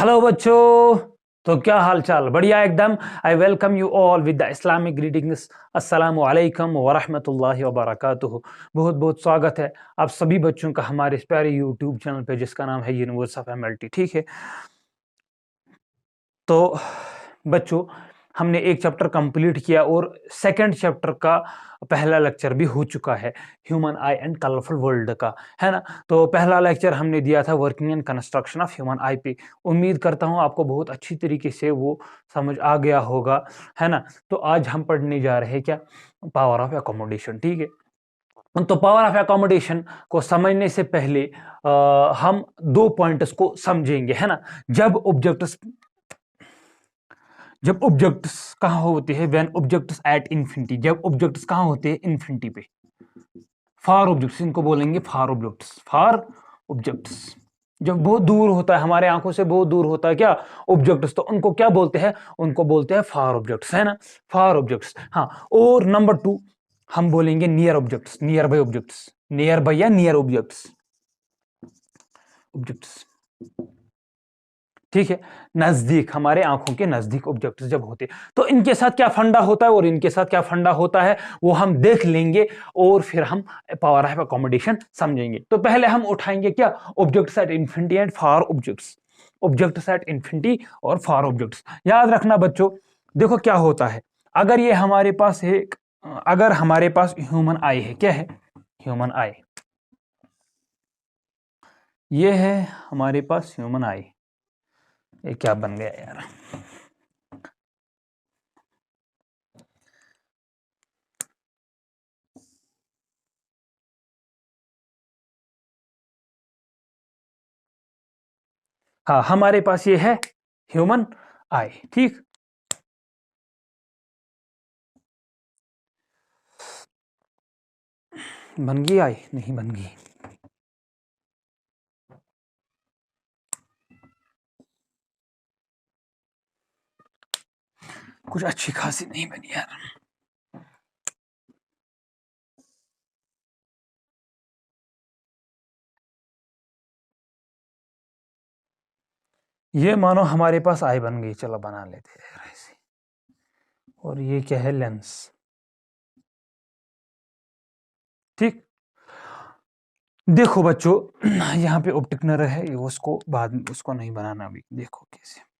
Hello बच्चों। तो क्या हाल चाल? बढ़िया एकदम। I welcome you all with the Islamic greetings. अस्सलामु अलैकुम व रहमतुल्लाहि व बरकातुहू। बहुत बहुत स्वागत है आप सभी बच्चों का हमारे इस प्यारे यूट्यूब चैनल पे जिसका नाम है यूनिवर्स ऑफ एमएलटी। ठीक है, तो बच्चों हमने एक चैप्टर कंप्लीट किया और सेकंड चैप्टर का पहला लेक्चर भी हो चुका है, human I and colourful world का, है ना। तो पहला लेक्चर हमने दिया था working and construction of human आई पे। उम्मीद करता हूं आपको बहुत अच्छी तरीके से वो समझ आ गया होगा, है ना। तो आज हम पढ़ने जा रहे हैं क्या, पावर ऑफ एकोमोडेशन। ठीक है, तो पावर ऑफ एकोमोडेशन को समझने से पहले हम दो पॉइंट्स को समझेंगे, है ना। जब ऑब्जेक्ट्स कहाँ होते हैं, व्हेन ऑब्जेक्ट्स एट इंफिनिटी, जब ऑब्जेक्ट्स कहाँ होते हैं इंफिनिटी पे। फार ऑब्जेक्ट्स, इनको बोलेंगे फार ऑब्जेक्ट्स। फार ऑब्जेक्ट्स जब बहुत दूर होता है, हमारे आंखों से बहुत दूर होता है क्या ऑब्जेक्ट्स, तो उनको क्या बोलते हैं, उनको बोलते हैं फार ऑब्जेक्ट्स, है ना। फार ऑब्जेक्ट्स, हाँ। और नंबर टू हम बोलेंगे near objects, near by objects, near by या नियर ऑब्जेक्ट्स, ऑब्जेक्ट्स। ठीक है, नजदीक, हमारे आंखों के नजदीक ऑब्जेक्ट्स जब होते हैं, तो इनके साथ क्या फंडा होता है और इनके साथ क्या फंडा होता है वो हम देख लेंगे और फिर हम पावर ऑफ अकोमोडेशन समझेंगे। तो पहले हम उठाएंगे क्या, objects at infinity and far objects. Objects at infinity और फार ऑब्जेक्ट्स, याद रखना बच्चों। देखो क्या होता है, अगर ये हमारे पास है, अगर हमारे पास ह्यूमन आई है, क्या है ह्यूमन आई, ये है हमारे पास ह्यूमन आई। ये क्या बन गया यार, हाँ हमारे पास ये है ह्यूमन आई। ठीक, बन गई आई, नहीं बन गई, कुछ अच्छी खासी नहीं बनी यार। ये मानो हमारे पास आई बन गई, चलो बना लेते हैं ऐसे। और ये क्या है, लेंस। ठीक, देखो बच्चों यहाँ पे ऑप्टिक नर्व है, उसको बाद में, उसको नहीं बनाना अभी, देखो कैसे।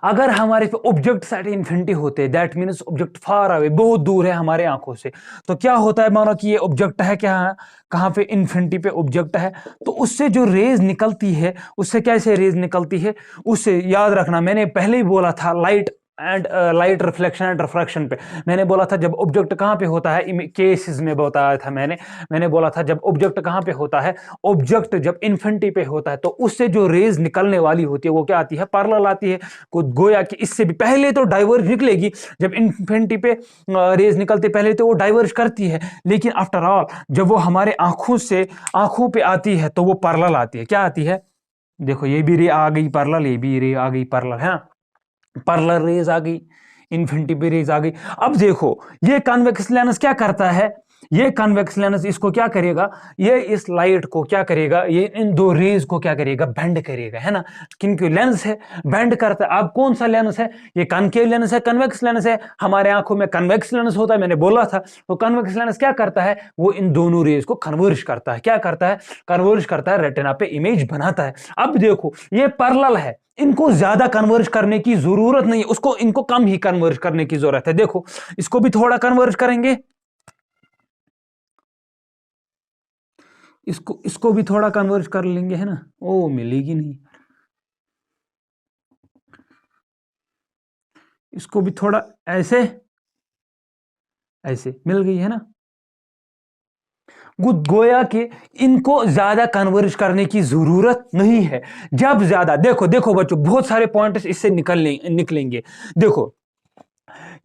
अगर हमारे पे ऑब्जेक्ट एट इंफिनिटी होते हैं, that means object far away, बहुत दूर है हमारे आंखों से, तो क्या होता है, मानो कि ये ऑब्जेक्ट है क्या, कहाँ पे इंफिनिटी पे ऑब्जेक्ट है, तो उससे जो रेज निकलती है, उससे कैसे रेज निकलती है, उससे याद रखना, मैंने पहले ही बोला था light and light reflection and refraction पे। मैंने बोला था जब ऑब्जेक्ट कहाँ पे होता है, केसेस में बताया था मैंने बोला था जब ऑब्जेक्ट कहाँ पे होता है, ऑब्जेक्ट जब इन्फिनिटी पे होता है तो उससे जो रेज निकलने वाली होती है वो क्या आती है, पैरेलल आती है। गोया कि इससे भी पहले तो डाइवर्ज निकलेगी, जब इन्फिनिटी पे रेज निकलते पहले तो वो डाइवर्ज करती है, लेकिन आफ्टर ऑल जब वो हमारे आंखों पे आती है तो वो पैरेलल आती है। क्या आती है, देखो ये भी रे आ गई पैरेलल, ये भी रे आ गई पैरेलल, है ना। पैरेलल रेज आ गई, इन्फिनिटी पे रेज आ गई। अब देखो ये कन्वेक्स लेंस क्या करता है, ये कन्वेक्स लेंस इसको क्या करेगा, ये इस लाइट को क्या करेगा, ये इन दो रेज को क्या करेगा, बेंड करेगा, है ना। क्योंकि लेंस है, बेंड करता है। अब कौन सा लेंस है, ये कनकेव लेंस है, कन्वेक्स लेंस है। हमारे आंखों में कन्वेक्स लेंस होता है, मैंने बोला था। तो कन्वेक्स लेंस क्या करता है, वो इन दोनों रेज को कन्वर्ज करता है। क्या करता है, कन्वर्ज करता है, रेटिना पे इमेज बनाता है। अब देखो ये पैरेलल है, इनको ज्यादा कन्वर्ज करने की जरूरत नहीं है, उसको इनको कम ही कन्वर्ज करने की जरूरत है। देखो इसको भी थोड़ा कन्वर्ज करेंगे, इसको भी थोड़ा कन्वर्ज कर लेंगे, है ना। ओ मिलेगी नहीं, इसको भी थोड़ा ऐसे ऐसे मिल गई, है ना। गोया कि इनको ज्यादा कन्वर्ज करने की जरूरत नहीं है। जब ज्यादा, देखो देखो बच्चों, बहुत सारे पॉइंट्स इससे निकलेंगे। देखो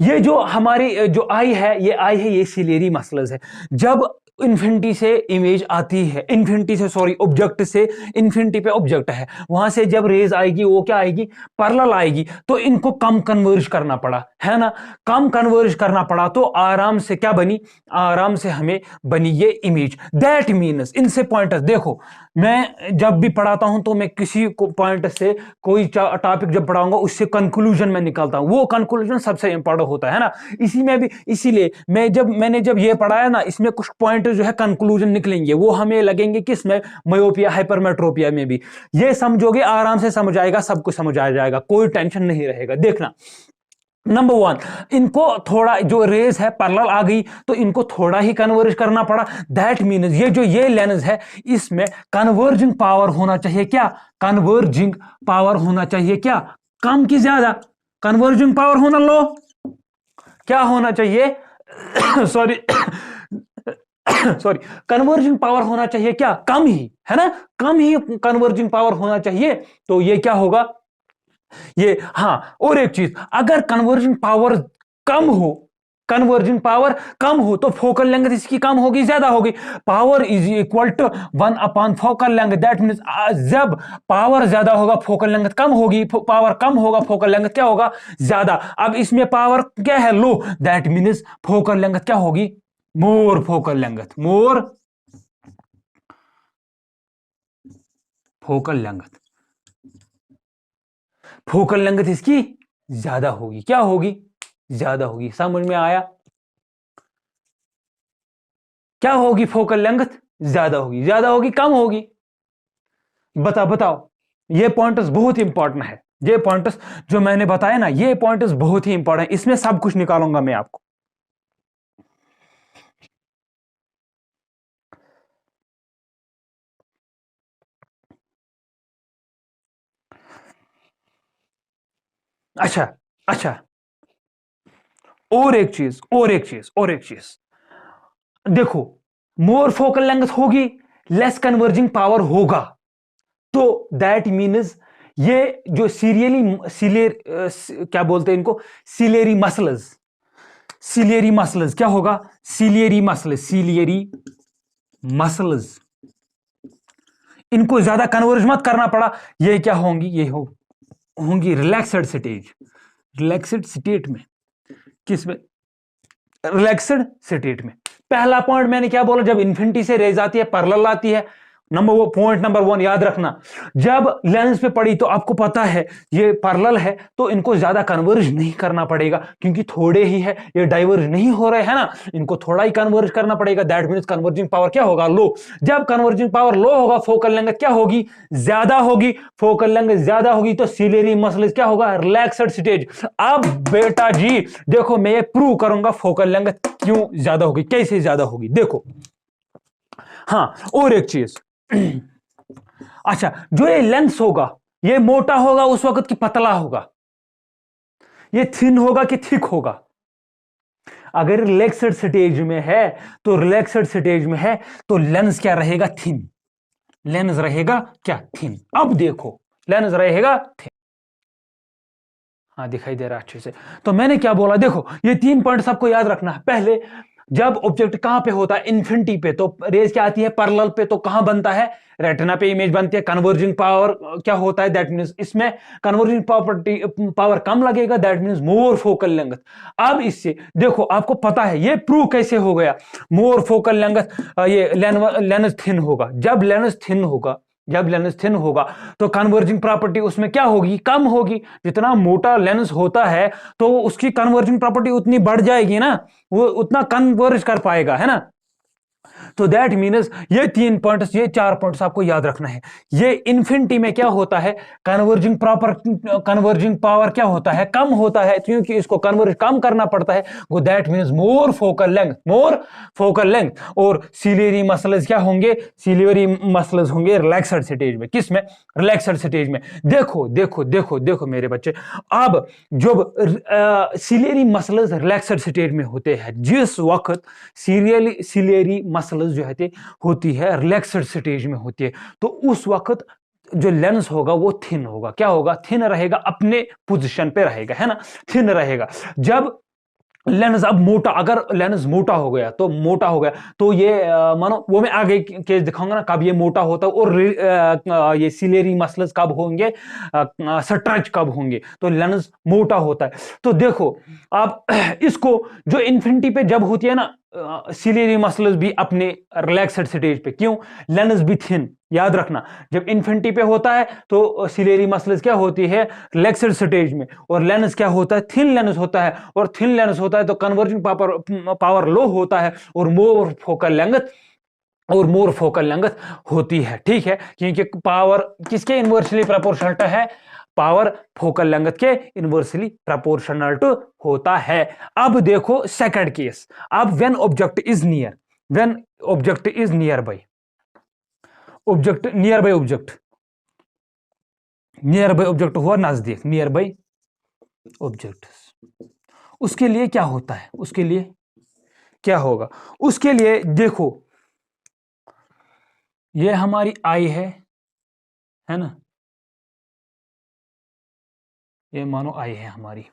ये जो हमारी जो आई है, ये आई है, ये सिलेरी मसल्स है। जब इन्फिनिटी से इमेज आती है, इन्फिनिटी से सॉरी ऑब्जेक्ट से इन्फिनिटी पे ऑब्जेक्ट है, वहां से जब रेज आएगी वो क्या आएगी, पैरेलल आएगी, तो इनको कम कन्वर्ज करना पड़ा, है ना, कम कन्वर्ज करना पड़ा, तो आराम से क्या बनी, आराम से हमें बनी ये इमेज। दैट मीन्स इनसे पॉइंटर्स देखो, मैं जब भी पढ़ाता हूं तो मैं किसी को पॉइंट से कोई टॉपिक जब पढ़ाऊंगा उससे कंक्लूजन में निकालता हूं, वो कंक्लूजन सबसे इंपॉर्टेंट होता है ना, इसी में भी, इसीलिए मैंने जब ये पढ़ाया ना, इसमें कुछ पॉइंट जो है कंक्लूजन निकलेंगे, वो हमें लगेंगे किसमें, मायोपिया हाइपरमेट्रोपिया में भी। ये समझोगे आराम से समझ आएगा, सब कुछ समझ आ जाएगा, कोई टेंशन नहीं रहेगा। देखना, नंबर वन, इनको थोड़ा जो रेस है पैरेलल आ गई तो इनको थोड़ा ही कन्वर्ज करना पड़ा। दैट मीन्स ये लेंस है, इसमें कन्वर्जिंग पावर होना चाहिए क्या, कन्वर्जिंग पावर होना चाहिए क्या, कम की ज्यादा, कन्वर्जिंग पावर होना लो, क्या होना चाहिए सॉरी सॉरी, कन्वर्जिंग पावर होना चाहिए क्या, कम ही, है ना, कम ही कन्वर्जिंग पावर होना चाहिए। तो ये क्या होगा, ये, हाँ, और एक चीज, अगर कन्वर्जिंग पावर कम हो, कन्वर्जिंग पावर कम हो तो फोकल लेंथ इसकी कम होगी ज्यादा होगी, power is equal to 1 focal length. That means जब पावर ज्यादा होगा फोकल लेंथ कम होगी, पावर कम होगा फोकल लेंथ क्या होगा, ज्यादा। अब इसमें पावर क्या है, लो, दैट मीन्स फोकल लेंथ क्या होगी, मोर फोकल लेंथ, मोर फोकल लेंथ, फोकल लेंथ इसकी ज्यादा होगी, क्या होगी, ज्यादा होगी। समझ में आया, क्या होगी, फोकल लेंथ ज्यादा होगी, ज्यादा होगी, कम होगी, बताओ। ये पॉइंट्स बहुत इंपॉर्टेंट है, ये पॉइंट्स जो मैंने बताया ना, ये पॉइंट्स बहुत ही इंपॉर्टेंट है, इसमें सब कुछ निकालूंगा मैं आपको। अच्छा अच्छा, और एक चीज देखो, मोर फोकल लेंथ होगी, लेस कन्वर्जिंग पावर होगा, तो दैट मीन्स ये जो क्या बोलते हैं इनको, सिलेरी मसल्स, सिलियरी मसल्स क्या होगा, सिलियरी मसल्स, इनको ज्यादा कन्वर्ज मत करना पड़ा, ये क्या होंगी, होंगी रिलैक्सड स्टेज, रिलैक्सड स्टेट में, किसमें, रिलैक्सड स्टेट में। पहला पॉइंट मैंने क्या बोला, जब इन्फिनिटी से रेज आती है पैरेलल आती है, पॉइंट नंबर 1 याद रखना, जब लेंस पे पड़ी तो आपको पता है ये पैरेलल है तो इनको ज्यादा कन्वर्ज नहीं करना पड़ेगा, क्योंकि थोड़े ही है, ये डाइवर्ज नहीं हो रहे हैं ना, इनको थोड़ा ही कन्वर्ज करना पड़ेगा। दैट मींस कन्वर्जिंग पावर क्या होगा, लो। जब कन्वर्जिंग पावर लो होगा, फोकल लेंथ क्या होगी, ज्यादा होगी, फोकल लेंथ ज्यादा होगी तो सिलियरी मसल्स क्या होगा, रिलैक्सड स्टेज। अब बेटा जी देखो, मैं ये प्रूव करूंगा फोकल लेंथ क्यों ज्यादा होगी, कैसे ज्यादा होगी, देखो। हाँ, और एक चीज अच्छा, जो ये लेंस होगा ये मोटा होगा उस वक्त कि पतला होगा, ये थिन होगा कि थिक होगा। अगर रिलैक्सड स्टेज में है तो रिलैक्सड स्टेज में है तो लेंस क्या रहेगा, थिन, लेंस रहेगा क्या, थिन। अब देखो लेंस रहेगा थिन, हाँ दिखाई दे रहा है अच्छे से। तो मैंने क्या बोला, देखो ये 3 पॉइंट सबको याद रखना है। पहले, जब ऑब्जेक्ट कहां पे होता है, इन्फिनिटी पे, तो रेज क्या आती है पैरेलल पे, तो कहां बनता है, रेटिना पे इमेज बनती है। कन्वर्जिंग पावर क्या होता है, दैट मींस इसमें कन्वर्जिंग पावर कम लगेगा, that means more focal length. अब इससे देखो आपको पता है ये प्रूव कैसे हो गया, मोर फोकल लेंथ, ये लेंस थिन होगा। जब लेंस थिन होगा तो कन्वर्जिंग प्रॉपर्टी उसमें क्या होगी, कम होगी। जितना मोटा लेंस होता है तो उसकी कन्वर्जिंग प्रॉपर्टी उतनी बढ़ जाएगी ना, वो उतना कन्वर्ज कर पाएगा, है ना। तो दैट मीन्स ये 3 पॉइंट्स, ये 4 पॉइंट्स आपको याद रखना है। ये इन्फिनिटी में क्या होता है, कन्वर्जिंग पावर क्या होता है, कम होता है, क्योंकि इसको कन्वर्ज कम करना पड़ता है। वो that means more focal length. और सिलियरी मसल्स क्या होंगे, सिलियरी मसल्स होंगे रिलैक्सड स्टेज में, किस में, रिलैक्सड स्टेज में। देखो मेरे बच्चे, अब जब सिलियरी मसल्स रिलैक्सड स्टेज में होते हैं, जिस वक्त सिलियरी मसल्स जो होती है रिलैक्सड स्टेज में होती है, तो उस वक्त जो लेंस होगा वो थिन होगा, क्या होगा, थिन रहेगा, अपने पोजीशन पे रहेगा, है ना, थिन रहेगा। जब लेंस अब मोटा, अगर लेंस मोटा हो गया तो ये मानो वो मैं आगे केस दिखाऊंगा ना कब ये मोटा होता है और ये सिलेरी मसल्स कब होंगे, स्ट्रेच कब होंगे, तो लेंस मोटा होता है। तो देखो आप इसको जो इन्फिनिटी पे जब होती है ना सिलेरी मसल्स भी अपने रिलैक्स्ड स्टेज पे, क्यों, लेंस भी थिन, याद रखना जब इन्फिनिटी पे होता है तो सिलेरी मसल्स क्या होती है रिलैक्स्ड स्टेज में, और लेंस क्या होता है थिन लेंस होता है, और थिन लेंस होता है तो कन्वर्जिंग पावर लो होता है और मोर फोकल लेंथ होती है, ठीक है, क्योंकि पावर किसके इनवर्सली प्रोपोर्शनल है, पावर फोकल लेंथ के इनवर्सली प्रोपोर्शनल होता है। अब देखो सेकंड केस, अब when object is near, when object is near by object हुआ नजदीक, नियर बाय ऑब्जेक्ट, उसके लिए क्या होता है, उसके लिए क्या होगा, उसके लिए देखो ये हमारी आई है ना, ये मानो आई है हमारी,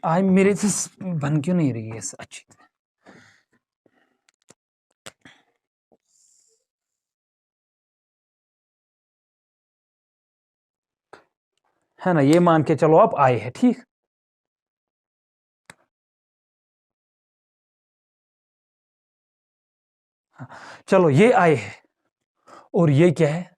आई मेरे से बन क्यों नहीं रही है अच्छी, है ना, ये मान के चलो आप आई है, ठीक, चलो ये आई है और ये क्या है,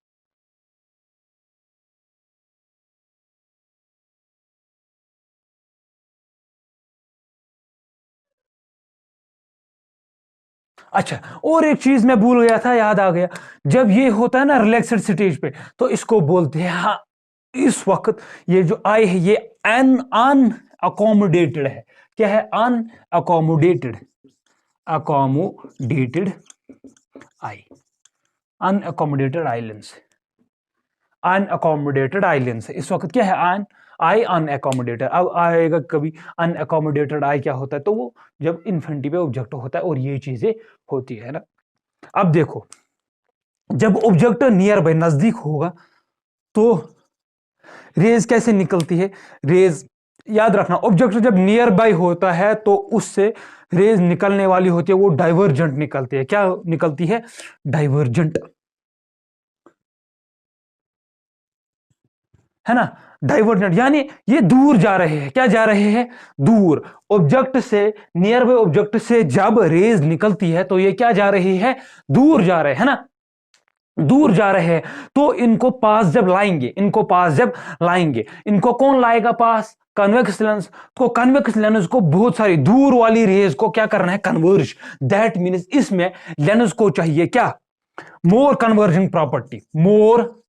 अच्छा और एक चीज मैं भूल गया था, याद आ गया, जब ये होता है ना रिलैक्स्ड स्टेज पे तो इसको बोलते हैं, हाँ इस वक्त ये जो आई है ये अनअकोमोडेटेड है, क्या है, अनअकोमोडेटेड आई, अनअकोमोडेटेड आइलैंड्स, अनअकोमोडेटेड आइलैंड्स, इस वक्त क्या है, आई अनअकोमोडेटेड, अब आएगा कभी अनअकोमोडेटेड आई क्या होता है, तो वो जब इन्फिनिटी पे ऑब्जेक्ट होता है और ये चीजें होती है ना। अब देखो जब ऑब्जेक्ट नियर बाय नजदीक होगा तो रेज कैसे निकलती है, रेज याद रखना ऑब्जेक्ट जब नियर बाय होता है तो उससे रेज निकलने वाली होती है वो डाइवर्जेंट निकलती है, क्या निकलती है, डाइवर्जेंट, है ना, डाइवर्जेंट, यानी ये दूर जा रहे हैं, क्या जा रहे हैं, दूर, ऑब्जेक्ट से, नियर बाय ऑब्जेक्ट से जब रेज निकलती है तो ये क्या जा रही है, दूर जा रहे है ना, दूर जा रहे हैं, तो इनको पास जब लाएंगे, इनको कौन लाएगा पास, कन्वेक्स लेंस, तो कन्वेक्स लेंस को बहुत सारी दूर वाली रेज को क्या करना है, कन्वर्ज, दैट मींस इसमें लेंस को चाहिए क्या, मोर कन्वर्जिंग प्रॉपर्टी, मोर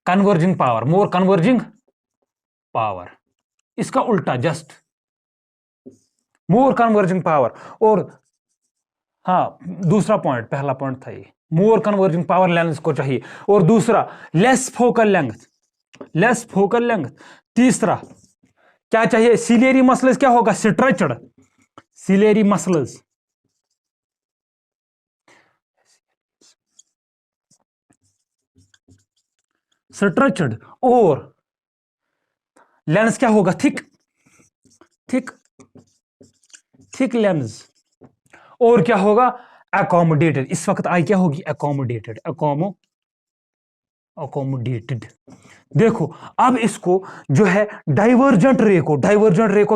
कन्वर्जिंग पावर, इसका उल्टा जस्ट मोर कन्वर्जिंग पावर, और हाँ दूसरा पॉइंट, पहला पॉइंट था ये, मोर कन्वर्जिंग पावर लेंस को चाहिए, और दूसरा लेस फोकल लेंथ, तीसरा क्या चाहिए, सिलेरी मसल्स क्या होगा, स्ट्रेचड, सिलेरी मसल्स, स्ट्रेचड, और लेंस क्या होगा, थिक लेंस, और क्या होगा, अकोमोडेटेड, इस वक्त आई क्या होगी, अकोमोडेटेड। देखो अब इसको जो है डाइवर्जेंट रे को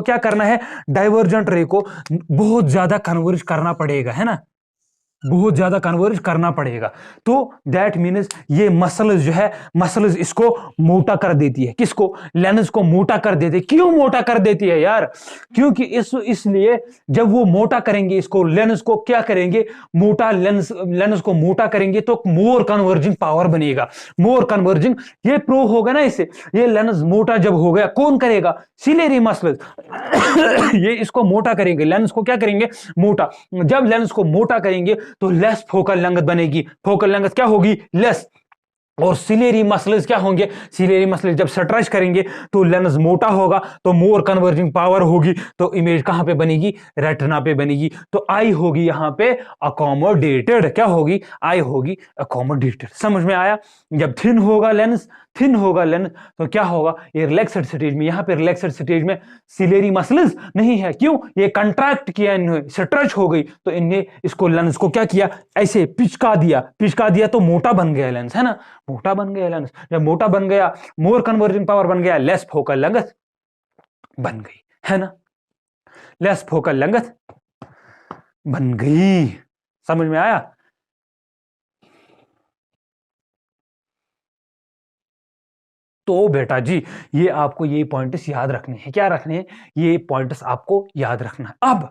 क्या करना है, डाइवर्जेंट रे को बहुत ज्यादा कन्वर्ज करना पड़ेगा, है ना, बहुत ज्यादा कन्वर्ज करना पड़ेगा, तो दैट मीन्स ये मसल्स जो है, मसल्स इसको मोटा कर देती है, किसको, लेंस को मोटा कर देती है, क्यों मोटा कर देती है यार, क्योंकि इसलिए जब वो मोटा करेंगे इसको, लेंस को क्या करेंगे, मोटा लेंस को मोटा करेंगे तो मोर कन्वर्जिंग पावर बनेगा, मोर कन्वर्जिंग, ये प्रूव होगा ना इससे, ये लेंस मोटा जब हो गया कौन करेगा, सिलेरी मसल्स ये इसको मोटा करेंगे, लेंस को क्या करेंगे, मोटा, जब लेंस को मोटा करेंगे तो लेस फोकल लेंथ बनेगी, फोकल लेंथ क्या होगी, लेस, और सिलेरी मसल्स क्या होंगे, सिलेरी मसल्स जब स्ट्रेच करेंगे तो लेंस मोटा होगा, तो मोर कन्वर्जिंग पावर होगी, तो इमेज कहां पे बनेगी, रेटिना पे बनेगी। तो आई होगी यहां पे अकोमोडेटेड, क्या होगी, आई होगी अकोमोडेटेड। समझ में आया। जब थिन होगा लेंस, थिन होगा लेंस, तो क्या होगा, ये रिलैक्सेड स्टेज में, यहां पे रिलैक्सेड स्टेज में सिलेरी मसल्स नहीं है, क्यों, ये कंट्रैक्ट किया इन्होंने, स्ट्रेच हो गई, तो इनने इसको लेंस को क्या किया, ऐसे पिचका दिया, पिचका दिया तो मोटा बन गया लेंस, है ना, मोटा बन गया लेंस। जब मोटा बन गया, मोर कन्वर्जिंग पावर बन गया, लेस फोकल लेंथ बन गई, है ना, लेस फोकल लेंथ बन गई। समझ में आया। तो बेटा जी, ये आपको ये पॉइंट्स याद रखने हैं, क्या रखने हैं, ये पॉइंट्स आपको याद रखना है। अब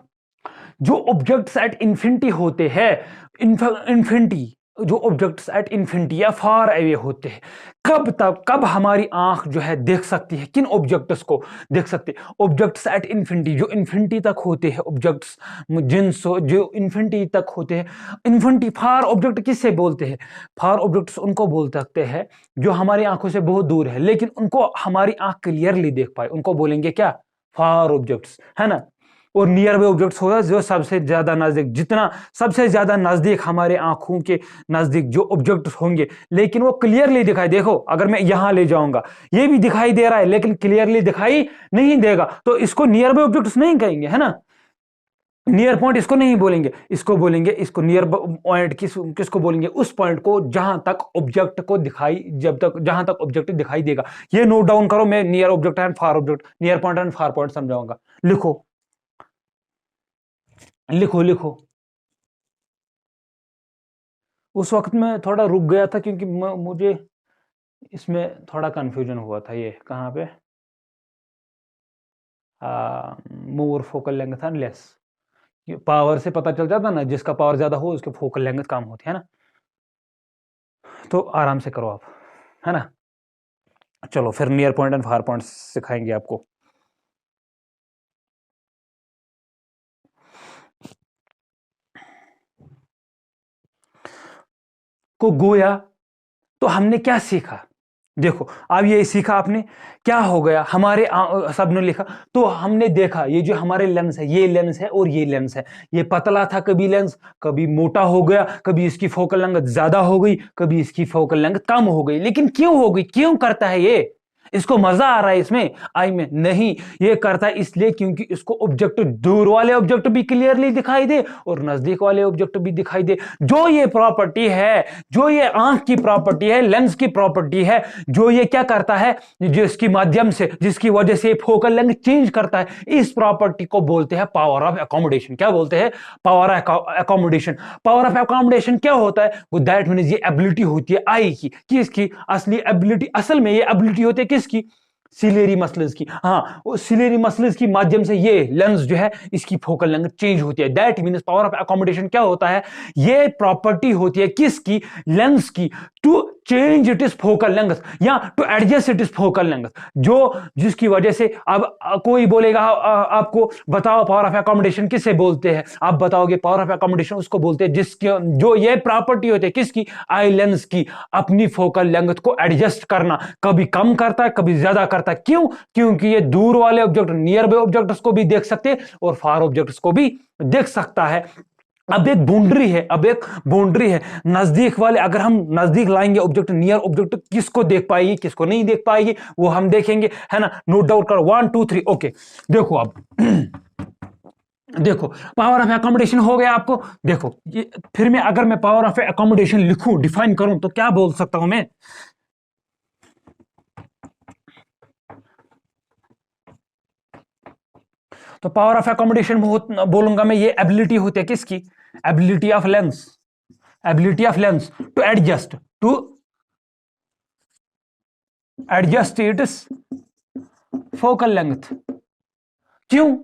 जो ऑब्जेक्ट्स एट इंफिनिटी होते हैं, इंफिनिटी, जो ऑब्जेक्ट्स एट इंफिनिटी या फार अवे होते हैं, कब तक, कब हमारी आंख जो है देख सकती है, किन ऑब्जेक्ट्स को देख सकते हैं, ऑब्जेक्ट्स एट इंफिनिटी, जो इंफिनिटी तक होते हैं ऑब्जेक्ट्स, जो इंफिनिटी तक होते हैं। इंफिनिटी फार ऑब्जेक्ट किससे बोलते हैं, फार ऑब्जेक्ट्स उनको बोल सकते हैं जो हमारी आंखों से बहुत दूर है लेकिन उनको हमारी आंख क्लियरली देख पाए, उनको बोलेंगे क्या, फार ऑब्जेक्ट्स, है ना। और नियर बाय ऑब्जेक्ट्स होगा जो सबसे ज्यादा नजदीक, जितना सबसे ज्यादा नजदीक हमारे आंखों के नजदीक जो ऑब्जेक्ट्स होंगे लेकिन वो क्लियरली दिखाई, देखो अगर मैं यहां ले जाऊंगा ये भी दिखाई दे रहा है लेकिन क्लियरली दिखाई नहीं देगा, तो इसको नियर बाय ऑब्जेक्ट्स नहीं कहेंगे, है ना। नियर पॉइंट इसको नहीं बोलेंगे, इसको बोलेंगे, इसको नियर पॉइंट किसको बोलेंगे, उस पॉइंट को जहां तक ऑब्जेक्ट को दिखाई, जब तक जहां तक ऑब्जेक्ट दिखाई देगा। ये नोट डाउन करो, मैं near object and far object, near point and far point समझाऊंगा। लिखो लिखो लिखो। उस वक्त में थोड़ा रुक गया था क्योंकि मुझे इसमें थोड़ा कंफ्यूजन हुआ था। ये कहाँ पे, more focal length and less, power से पता चल जाता ना, जिसका पावर ज्यादा हो उसके फोकल लेंथ कम होती है ना। तो आराम से करो आप, है ना। चलो फिर near point and far point सिखाएंगे आपको। को गोया तो हमने क्या सीखा, देखो अब ये सीखा आपने, क्या हो गया, हमारे सबने लिखा तो हमने देखा ये जो हमारे लेंस है, ये लेंस है और ये लेंस है, ये पतला था कभी लेंस, कभी मोटा हो गया, कभी इसकी फोकल लेंथ ज्यादा हो गई, कभी इसकी फोकल लेंथ कम हो गई। लेकिन क्यों हो गई, क्यों करता है ये, इसको मजा आ रहा है इसमें, आई में नहीं, ये करता है इसलिए क्योंकि इसको ऑब्जेक्ट, दूर वाले ऑब्जेक्ट भी क्लियरली दिखाई दे और नजदीक वाले ऑब्जेक्ट भी दिखाई दे। जो ये प्रॉपर्टी है, जो ये आंख की प्रॉपर्टी है, लेंस की प्रॉपर्टी है, जो ये क्या करता है, जिसकी माध्यम से, जिसकी वजह से फोकल लेंथ चेंज करता है, इस प्रॉपर्टी को बोलते हैं पावर ऑफ अकोमोडेशन। क्या बोलते हैं, power of accommodation. Power of accommodation क्या होता है, वो दैट मींस ये एबिलिटी होती है आई की, किसकी, असली एबिलिटी, असल में ये एबिलिटी होती है किसकी, सिलेरी मसल्स की। हाँ, वो सिलेरी मसल्स की माध्यम से ये लेंस जो है इसकी फोकल लेंथ चेंज होती है। That means power of accommodation क्या होता है, ये प्रॉपर्टी होती है किसकी, लेंस की, to change it is focal length या to adjust it is focal length, जो जिसकी वजह से अब कोई बोलेगा आपको बताओ पावर ऑफ अकोमोडेशन किसे बोलते हैं, आप बताओगे पावर ऑफ अकोमोडेशन उसको बोलते हैं जिसके, जो ये प्रॉपर्टी होती है किसकी, आई लेंस की, अपनी फोकल लेंथ को एडजस्ट करना, कभी कम करता है कभी ज्यादा करता है। क्यों, क्योंकि ये दूर वाले ऑब्जेक्ट, नियर बाय ऑब्जेक्ट्स को भी देख सकते हैं और फार ऑब्जेक्ट्स को भी देख सकता है। अब एक बाउंड्री है, अब एक बाउंड्री है, नजदीक वाले अगर हम नजदीक लाएंगे ऑब्जेक्ट, नियर ऑब्जेक्ट किसको देख पाएगी किसको नहीं देख पाएगी वो हम देखेंगे, है ना। नोट डाउन करो 1 2 3। ओके देखो अब देखो पावर ऑफ अकोमोडेशन हो गया आपको। देखो ये फिर मैं अगर मैं पावर ऑफ अकोमोडेशन लिखूं, डिफाइन करूं तो क्या बोल सकता हूं मैं, तो पावर ऑफ अकोमोडेशन बोलूंगा मैं, ये एबिलिटी होती है किसकी, ability of lens, ability of lens to adjust its focal length. क्यों,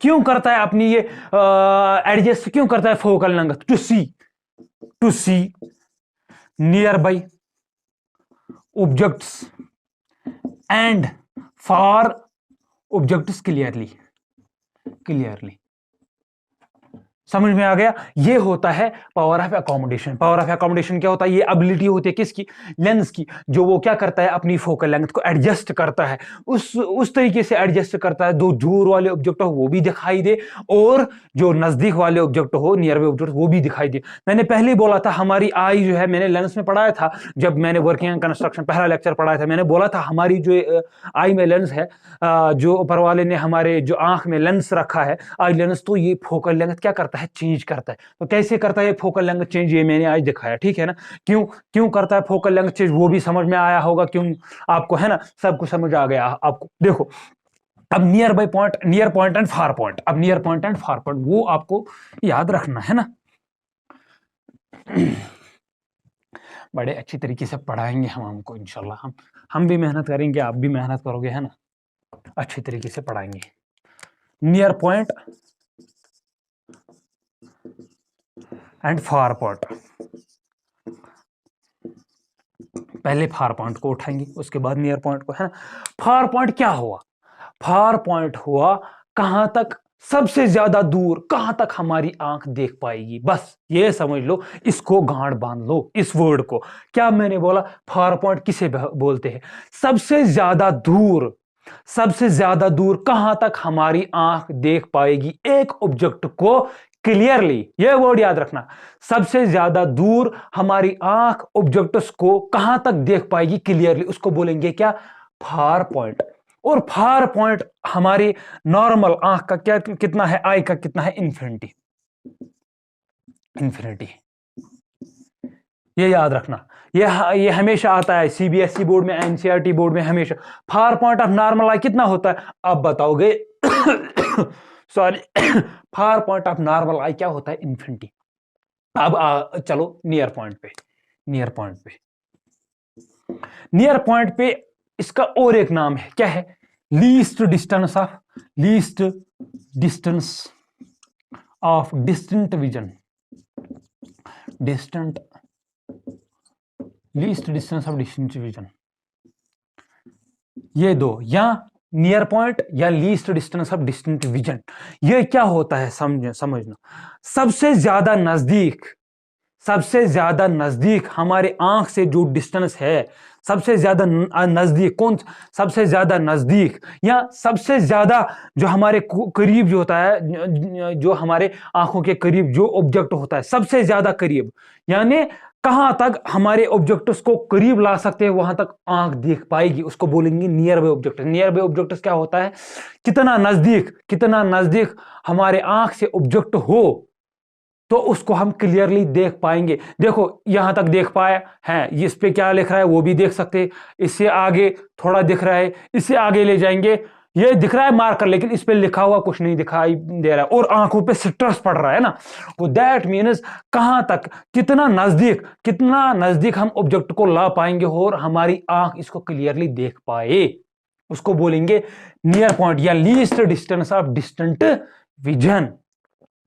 क्यों करता है अपनी ये एडजस्ट, क्यों करता है focal length, to see nearby objects and far objects clearly, clearly. समझ में आ गया? ये होता है power of accommodation. Power of accommodation क्या होता है? ये एबिलिटी होती है किसकी? लेंस की, जो वो क्या करता है, अपनी फोकल लेंथ को एडजस्ट करता है, उस तरीके से एडजस्ट करता है दो दूर वाले ऑब्जेक्ट हो वो भी दिखाई दे और जो नजदीक वाले ऑब्जेक्ट हो, नियर बाय ऑब्जेक्ट, वो भी दिखाई दे। मैंने पहले ही बोला था हमारी आई जो है, मैंने लेंस में पढ़ाया था जब मैंने वर्किंग एंड कंस्ट्रक्शन पहला लेक्चर पढ़ाया था, मैंने बोला था हमारी जो आई में लेंस है, जो ऊपर वाले ने हमारे जो आंख में लेंस रखा है आई लेंस, तो ये फोकल लेंथ क्या करता है? चेंज करता है। तो कैसे करता है फोकल लेंथ चेंज? ये मैंने आज दिखाया, ठीक है ना? क्यों क्यों करता है फोकल लेंथ चेंज, वो भी समझ में आया होगा क्यों आपको, है ना? सब कुछ समझ आ गया आपको। देखो अब near by point, near point and far point, अब near point and far point वो आपको याद रखना है ना। बड़े अच्छी तरीके से पढ़ाएंगे हम हमको इंशाल्लाह। हम भी मेहनत करेंगे, आप भी मेहनत करोगे, है ना? अच्छी तरीके से पढ़ाएंगे। Near point and far point, पहले फार पॉइंट को उठाएंगे उसके बाद नियर पॉइंट को, है ना? फार पॉइंट क्या हुआ? फार पॉइंट हुआ कहां तक, सबसे ज्यादा दूर कहां तक हमारी आंख देख पाएगी, बस ये समझ लो, इसको गांठ बांध लो इस वर्ड को। क्या मैंने बोला? फार पॉइंट किसे बोलते हैं? सबसे ज्यादा दूर, सबसे ज्यादा दूर कहां तक हमारी आंख देख पाएगी एक ऑब्जेक्ट को क्लियरली, ये वर्ड याद रखना। सबसे ज्यादा दूर हमारी आंख ऑब्जेक्ट्स को कहां तक देख पाएगी क्लियरली, उसको बोलेंगे क्या? Far point. और फार पॉइंट हमारी नॉर्मल आंख का क्या कितना है, आई का कितना है? Infinity, infinity. ये याद रखना, ये हमेशा आता है सीबीएसई बोर्ड में, एनसीईआरटी बोर्ड में हमेशा। Far point of normal eye कितना होता है? आप बताओगे sorry far point of normal eye क्या होता है? इन्फिनिटी। अब चलो नियर पॉइंट पे, नियर पॉइंट पे, नियर पॉइंट पे इसका और एक नाम है, क्या है? Least distance of, least distance of distant vision, distant, least distance of distant vision. ये दो, या नियर पॉइंट या least distance of distant vision, ये क्या होता है समझना। सबसे ज्यादा नजदीक, सबसे ज्यादा नजदीक हमारे आंख से जो डिस्टेंस है, सबसे ज्यादा नजदीक कौन? सबसे ज्यादा नजदीक या सबसे ज्यादा जो हमारे करीब जो होता है, जो हमारे आंखों के करीब जो ऑब्जेक्ट होता है, सबसे ज्यादा करीब, यानी कहां तक हमारे ऑब्जेक्ट्स को करीब ला सकते हैं वहां तक आंख देख पाएगी, उसको बोलेंगे near by object. Near by object क्या होता है? कितना नजदीक, कितना नजदीक हमारे आंख से ऑब्जेक्ट हो तो उसको हम क्लियरली देख पाएंगे। देखो यहां तक देख पाया है, इस पे क्या लिख रहा है वो भी देख सकते, इससे आगे थोड़ा दिख रहा है, इससे आगे ले जाएंगे, ये दिख रहा है मार्कर लेकिन इस पे लिखा हुआ कुछ नहीं दिखाई दे रहा है और आंखों पे स्ट्रेस पड़ रहा है ना। तो दैट मीन्स कहां तक, कितना नजदीक, कितना नजदीक हम ऑब्जेक्ट को ला पाएंगे और हमारी आंख इसको क्लियरली देख पाए, उसको बोलेंगे नियर पॉइंट या least distance of distant vision,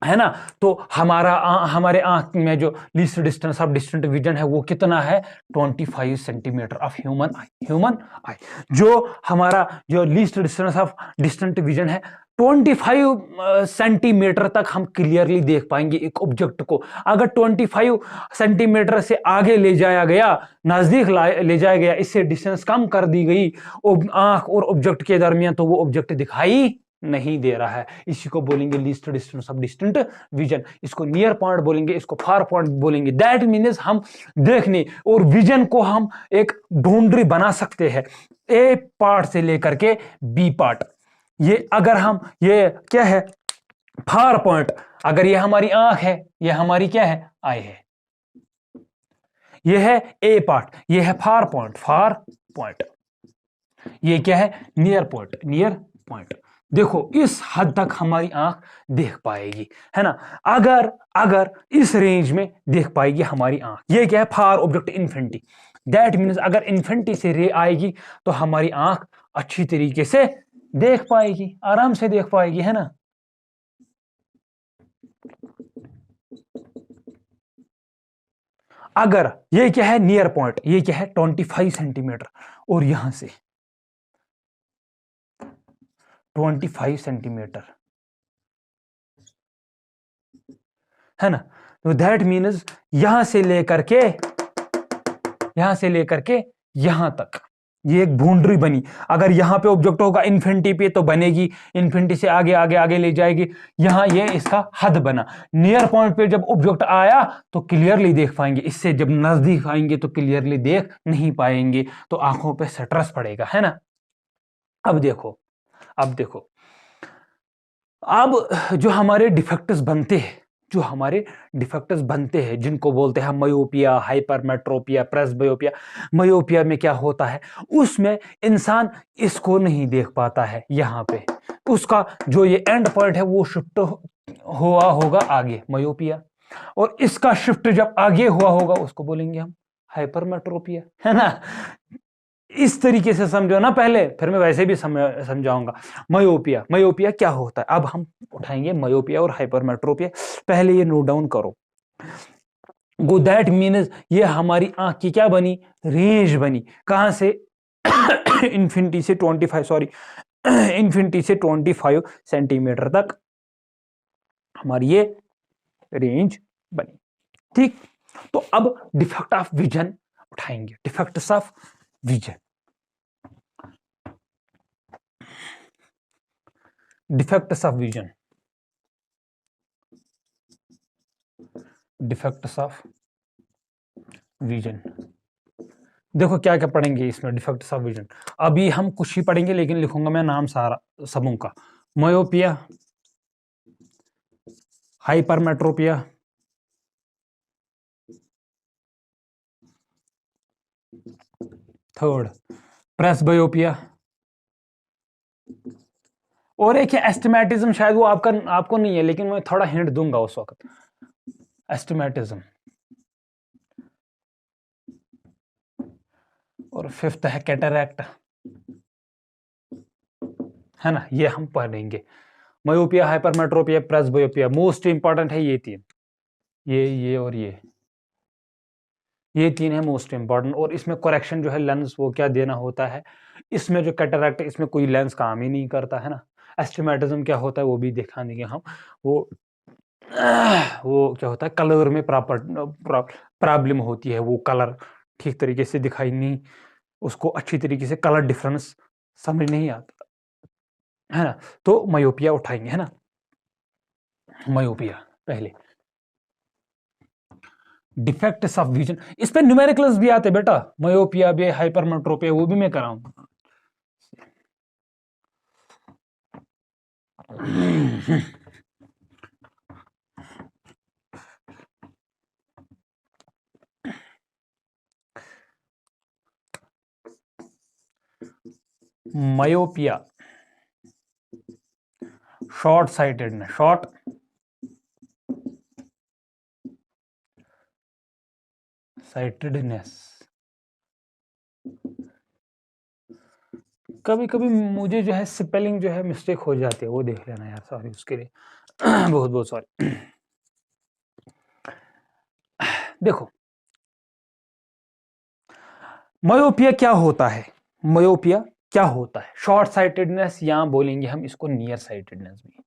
है ना? तो हमारे आंख में जो least distance of distant vision है वो कितना है? 25 centimetre of human I, human आई। जो हमारा जो least distance of distant vision है 25 सेंटीमीटर तक हम क्लियरली देख पाएंगे एक ऑब्जेक्ट को। अगर 25 सेंटीमीटर से आगे ले जाया गया, नजदीक ले जाया गया, इससे डिस्टेंस कम कर दी गई आंख और ऑब्जेक्ट के दरमियान, तो वो ऑब्जेक्ट दिखाई नहीं दे रहा है, इसी को बोलेंगे least distance of distant vision. इसको नियर पॉइंट बोलेंगे, इसको फार पॉइंट बोलेंगे। दैट मीन्स हम देखने और विजन को हम एक बाउंड्री बना सकते हैं ए पार्ट से लेकर के बी पार्ट। ये अगर हम, ये क्या है? Far point. अगर ये हमारी आंख है, ये हमारी क्या है? आई है, ये है ए पार्ट, ये है फार पॉइंट, फार पॉइंट। ये क्या है? Near point, near point. देखो इस हद तक हमारी आंख देख पाएगी, है ना? अगर अगर इस रेंज में देख पाएगी हमारी आंख, ये क्या है? फार ऑब्जेक्ट इन्फिनिटी। दैट मीन्स अगर इन्फिनिटी से रे आएगी तो हमारी आंख अच्छी तरीके से देख पाएगी, आराम से देख पाएगी, है ना? अगर ये क्या है? नियर पॉइंट, ये क्या है? 25 सेंटीमीटर, और यहां से 25 सेंटीमीटर, है ना। तो दैट मीन्स यहां से लेकर के यहां तक ये एक बाउंड्री बनी। अगर यहां पे ऑब्जेक्ट होगा इन्फिनिटी पे तो बनेगी, इन्फिनिटी से आगे आगे आगे ले जाएगी, यहां ये इसका हद बना। नियर पॉइंट पे जब ऑब्जेक्ट आया तो क्लियरली देख पाएंगे, इससे जब नजदीक आएंगे तो क्लियरली देख नहीं पाएंगे, तो आंखों पे स्ट्रेस पड़ेगा, है ना। अब देखो अब जो हमारे डिफेक्ट्स बनते हैं जिनको बोलते हैं मायोपिया, हाइपरमेट्रोपिया, प्रेसबायोपिया। मायोपिया में क्या होता है, उसमें इंसान इसको नहीं देख पाता है, यहां पे उसका जो ये एंड पॉइंट है वो शिफ्ट हुआ होगा आगे, मायोपिया। और इसका शिफ्ट जब आगे हुआ होगा उसको बोलेंगे हम हाइपरमेट्रोपिया, है ना। इस तरीके से समझो ना पहले, फिर मैं वैसे भी समझाऊंगा। मायोपिया क्या होता है, अब हम उठाएंगे मायोपिया और हाइपरमेट्रोपिया। पहले ये नोट डाउन करो। गो दैट मीन्स ये हमारी आंख की क्या बनी, रेंज बनी। कहां से इन्फिनिटी से 25 सेंटीमीटर तक हमारी ये रेंज बनी। ठीक, तो अब डिफेक्ट ऑफ विजन उठाएंगे। Defects of vision, defects of vision, defects of vision. देखो क्या क्या पढ़ेंगे इसमें, डिफेक्ट्स ऑफ विजन। अभी हम कुछ ही पढ़ेंगे, लेकिन लिखूंगा मैं नाम सारा सबों का। मायोपिया, हाइपरमेट्रोपिया, थर्ड प्रेसबायोपिया, और एक है एस्टिमेटिज्म। शायद वो आपको नहीं है, लेकिन मैं थोड़ा हिंट दूंगा उस वक्त। एस्टिमेटिज्म। और फिफ्थ है कैटरैक्ट, है ना। ये हम पढ़ेंगे। Myopia, hypermetropia, presbyopia, most important है ये तीन, ये और ये तीन है मोस्ट इंपॉर्टेंट। और इसमें करेक्शन जो है लेंस वो क्या देना होता है, इसमें जो कैटरैक्ट है इसमें कोई लेंस काम ही नहीं करता, है ना। एस्टिमेटिज्म क्या होता है वो भी दिखा देंगे हम। वो क्या होता है, कलर में प्रॉब्लम होती है, वो कलर ठीक तरीके से दिखाई नहीं, उसको अच्छी तरीके से कलर डिफरेंस समझ नहीं आता, है ना। तो मायोपिया उठाएंगे, है ना। मायोपिया पहले, डिफेक्ट्स ऑफ विजन। इस पे न्यूमेरिकल्स भी आते बेटा, मायोपिया भी, हाइपरमेट्रोपिया, वो भी मैं कराऊंगा। Myopia, short sightedness, short sightedness. कभी कभी मुझे जो है स्पेलिंग जो है मिस्टेक हो जाती है, वो देख लेना यार, सॉरी उसके लिए। बहुत बहुत सॉरी। देखो मायोपिया क्या होता है, मायोपिया क्या होता है, शॉर्ट साइटेडनेस, या बोलेंगे हम इसको नियर साइटेडनेस भी।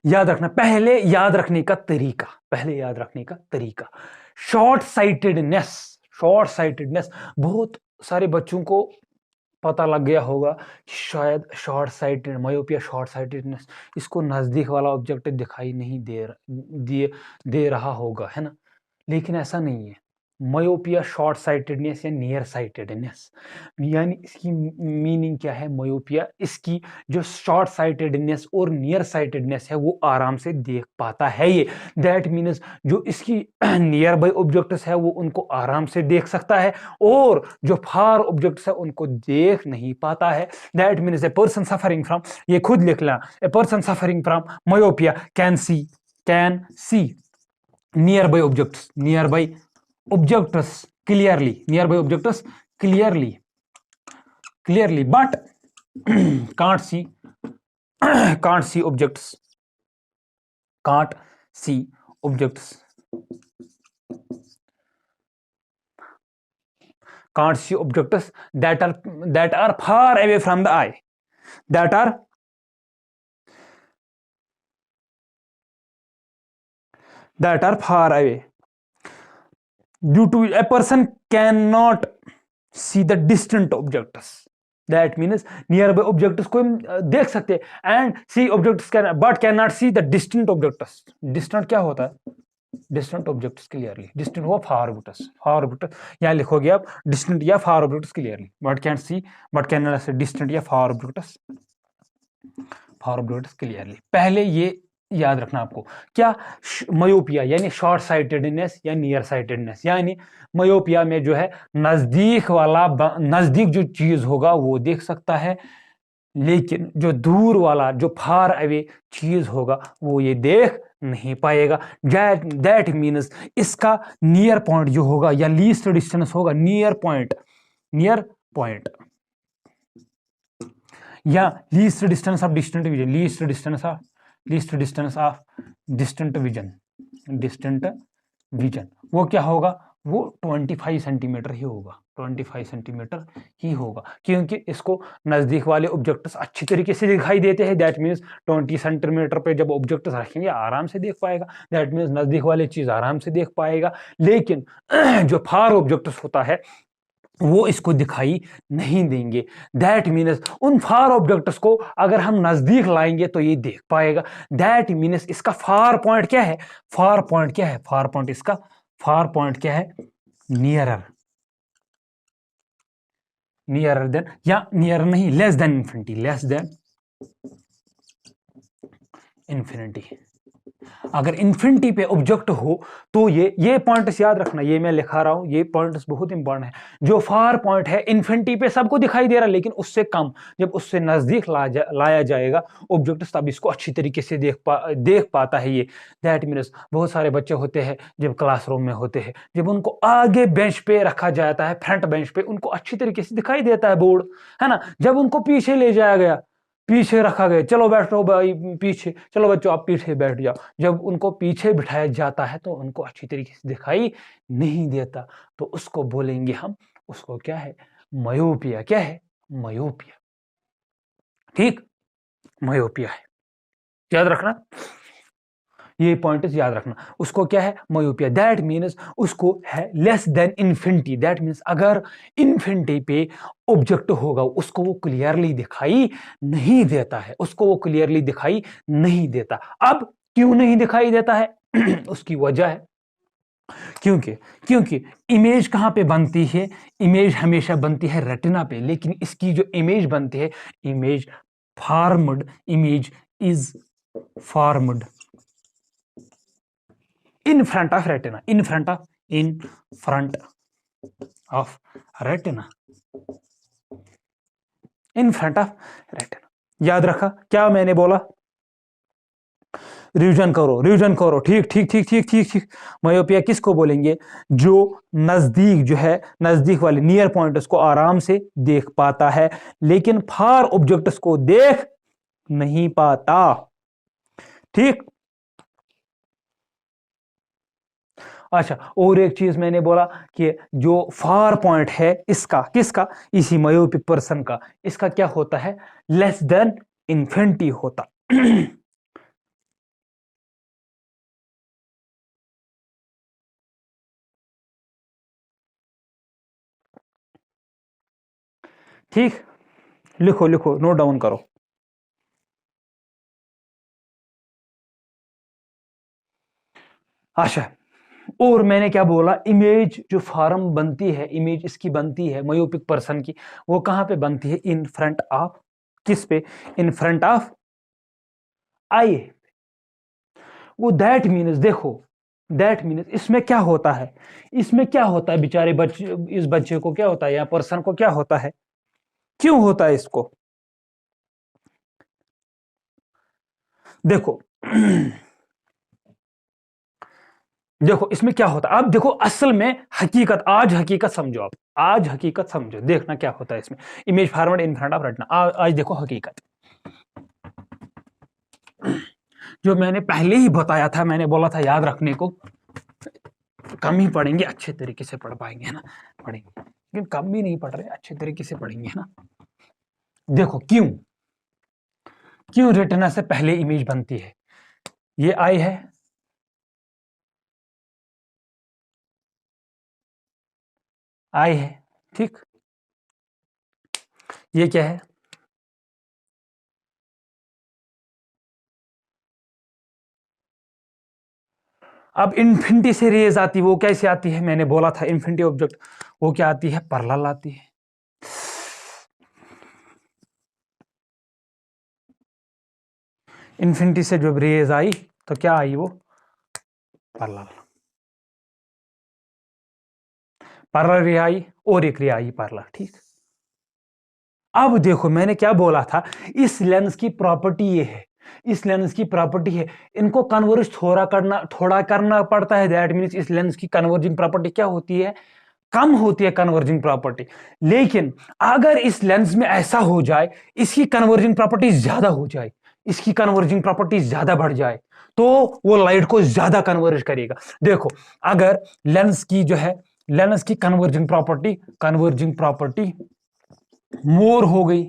याद रखना, पहले याद रखने का तरीका, शॉर्ट साइटेडनेस बहुत सारे बच्चों को पता लग गया होगा, शायद short sighted myopia, short sightedness, इसको नजदीक वाला ऑब्जेक्ट दिखाई नहीं दे रहा होगा, है ना। लेकिन ऐसा नहीं है। मायोपिया शॉर्ट साइटेडनेस या नियर साइटेडनेस, यानी इसकी मीनिंग क्या है। मायोपिया, इसकी जो शॉर्ट साइटेडनेस और नियर साइटेडनेस है वो आराम से देख पाता है ये। दैट मीन्स जो इसकी नियर बाय ऑब्जेक्ट्स है वो उनको आराम से देख सकता है, और जो फार ऑब्जेक्ट्स है उनको देख नहीं पाता है। That means a person suffering from, ये खुद लिख लेना, a person suffering from myopia can see near by objects clearly but can't see objects, can't see objects that are far away from the eye, that are far away. Due to a person cannot see the distant objects. That means nearby objects को हम देख सकते हैं, and see objects can but cannot see the distant objects. Distant क्या होता है? Distant objects clearly. Distant हुआ far objects. Far objects यहाँ लिखोगे आप distant या far objects clearly. But can see, but cannot see distant या far objects. Far objects clearly. पहले ये याद रखना आपको, क्या मयोपिया यानी शॉर्ट साइटेडनेस या नियर साइटेडनेस, यानी मयोपिया में जो है नजदीक जो चीज होगा वो देख सकता है, लेकिन जो दूर वाला जो फार अवे चीज होगा वो ये देख नहीं पाएगा. दैट मीन्स इसका नियर पॉइंट जो होगा या लीस्ट डिस्टेंस होगा, नियर पॉइंट या least distance of distant vision, least distance of distant vision वो क्या होगा? वो 25 सेंटीमीटर ही होगा, 25 सेंटीमीटर ही होगा, क्योंकि इसको नजदीक वाले ऑब्जेक्ट्स अच्छी तरीके से दिखाई देते हैं. दैट मीन्स 20 सेंटीमीटर पे जब ऑब्जेक्ट्स रखेंगे आराम से देख पाएगा. दैट मीन्स नजदीक वाले चीज आराम से देख पाएगा, लेकिन जो फार ऑब्जेक्ट्स होता है वो इसको दिखाई नहीं देंगे. दैट मीन्स उन फार ऑब्जेक्ट्स को अगर हम नजदीक लाएंगे तो ये देख पाएगा. दैट मीन्स इसका फार पॉइंट क्या है? फार पॉइंट क्या है? नियरर देन, या नियर नहीं, लेस देन इन्फिनिटी. अगर इन्फिनिटी पे ऑब्जेक्ट हो तो ये पॉइंट्स याद रखना, ये मैं लिखा रहा हूं, ये पॉइंट्स बहुत इंपॉर्टेंट है. जो फार पॉइंट है इन्फिनिटी पे सबको दिखाई दे रहा, लेकिन उससे कम जब उससे नजदीक लाया जाएगा ऑब्जेक्ट तब इसको अच्छी तरीके से देख पाता है ये. दैट मीन्स बहुत सारे बच्चे होते हैं जब क्लासरूम में होते हैं, जब उनको आगे बेंच पे रखा जाता है, फ्रंट बेंच पे, उनको अच्छी तरीके से दिखाई देता है बोर्ड, है ना. जब उनको पीछे ले जाया गया, पीछे रखा गया, चलो बैठो भाई पीछे, चलो बच्चों आप पीछे बैठ जाओ, जब उनको पीछे बिठाया जाता है तो उनको अच्छी तरीके से दिखाई नहीं देता, तो उसको बोलेंगे हम, उसको क्या है? मयोपिया. क्या है? मयोपिया. ठीक, मयोपिया है. याद रखना, ये पॉइंट याद रखना. उसको क्या है? मयोपिया. दैट मीन्स उसको है less than infinity. That means अगर इन्फिनिटी पे ऑब्जेक्ट होगा उसको वो क्लियरली दिखाई नहीं देता है, अब क्यों नहीं दिखाई देता है? उसकी वजह है, क्योंकि इमेज कहां पे बनती है? इमेज हमेशा बनती है रेटिना पे, लेकिन इसकी जो इमेज बनती है, image is formed in front of retina, in front of retina. याद रखा क्या मैंने बोला? रिवीजन करो. ठीक. मायोपिया किसको बोलेंगे? जो नजदीक जो है, नजदीक वाले नियर पॉइंट्स को आराम से देख पाता है, लेकिन फार ऑब्जेक्ट्स को देख नहीं पाता. ठीक. अच्छा, और एक चीज मैंने बोला कि जो फार पॉइंट है इसका, किसका? इसी मायोपिक पर्सन का, इसका क्या होता है? लेस देन इन्फिनिटी होता. ठीक, लिखो नोट डाउन करो. अच्छा, और मैंने क्या बोला? इमेज जो फॉर्म बनती है, इमेज इसकी बनती है मायोपिक पर्सन की, वो कहां पे बनती है? इन फ्रंट ऑफ, किस पे? इन फ्रंट ऑफ आई. वो दैट मीन्स देखो, दैट मीन्स इसमें क्या होता है? बेचारे बच्चे, इस बच्चे को क्या होता है या पर्सन को क्या होता है? क्यों होता है इसको? देखो देखो इसमें क्या होता है. अब देखो असल में हकीकत, आज हकीकत समझो, देखना क्या होता है इसमें. Image formed in front of retina. आज देखो हकीकत, जो मैंने पहले ही बताया था, मैंने बोला था याद रखने को, कम ही पढ़ेंगे, अच्छे तरीके से पढ़ पाएंगे, है ना. पढ़ेंगे लेकिन कम भी नहीं पढ़ रहे, अच्छे तरीके से पढ़ेंगे ना। देखो क्यों क्यों रेटिना से पहले इमेज बनती है। ये आई है, आई है, ठीक। ये क्या है, अब इन्फिनिटी से रेज आती है, वो कैसे आती है, मैंने बोला था इन्फिनिटी ऑब्जेक्ट, वो क्या आती है, पैरेलल आती है। इन्फिनिटी से जब रेज आई तो क्या आई, वो पैरेलल, पैरेलल रे आई और एक रे आई पैरेलल, ठीक। अब देखो मैंने क्या बोला था, इस लेंस की प्रॉपर्टी ये है, इस लेंस की प्रॉपर्टी है, इनको कन्वर्ज थोड़ा करना पड़ता है। दैट मींस इस लेंस की कन्वर्जिंग प्रॉपर्टी क्या होती है, कम होती है कन्वर्जिंग प्रॉपर्टी। लेकिन अगर इस लेंस में ऐसा हो जाए, इसकी कन्वर्जिंग प्रॉपर्टी ज्यादा हो जाए, इसकी कन्वर्जिंग प्रॉपर्टी ज्यादा बढ़ जाए, तो वो लाइट को ज्यादा कन्वर्ज करेगा। देखो अगर लेंस की जो है, लेंस की कन्वर्जिंग प्रॉपर्टी मोर हो गई,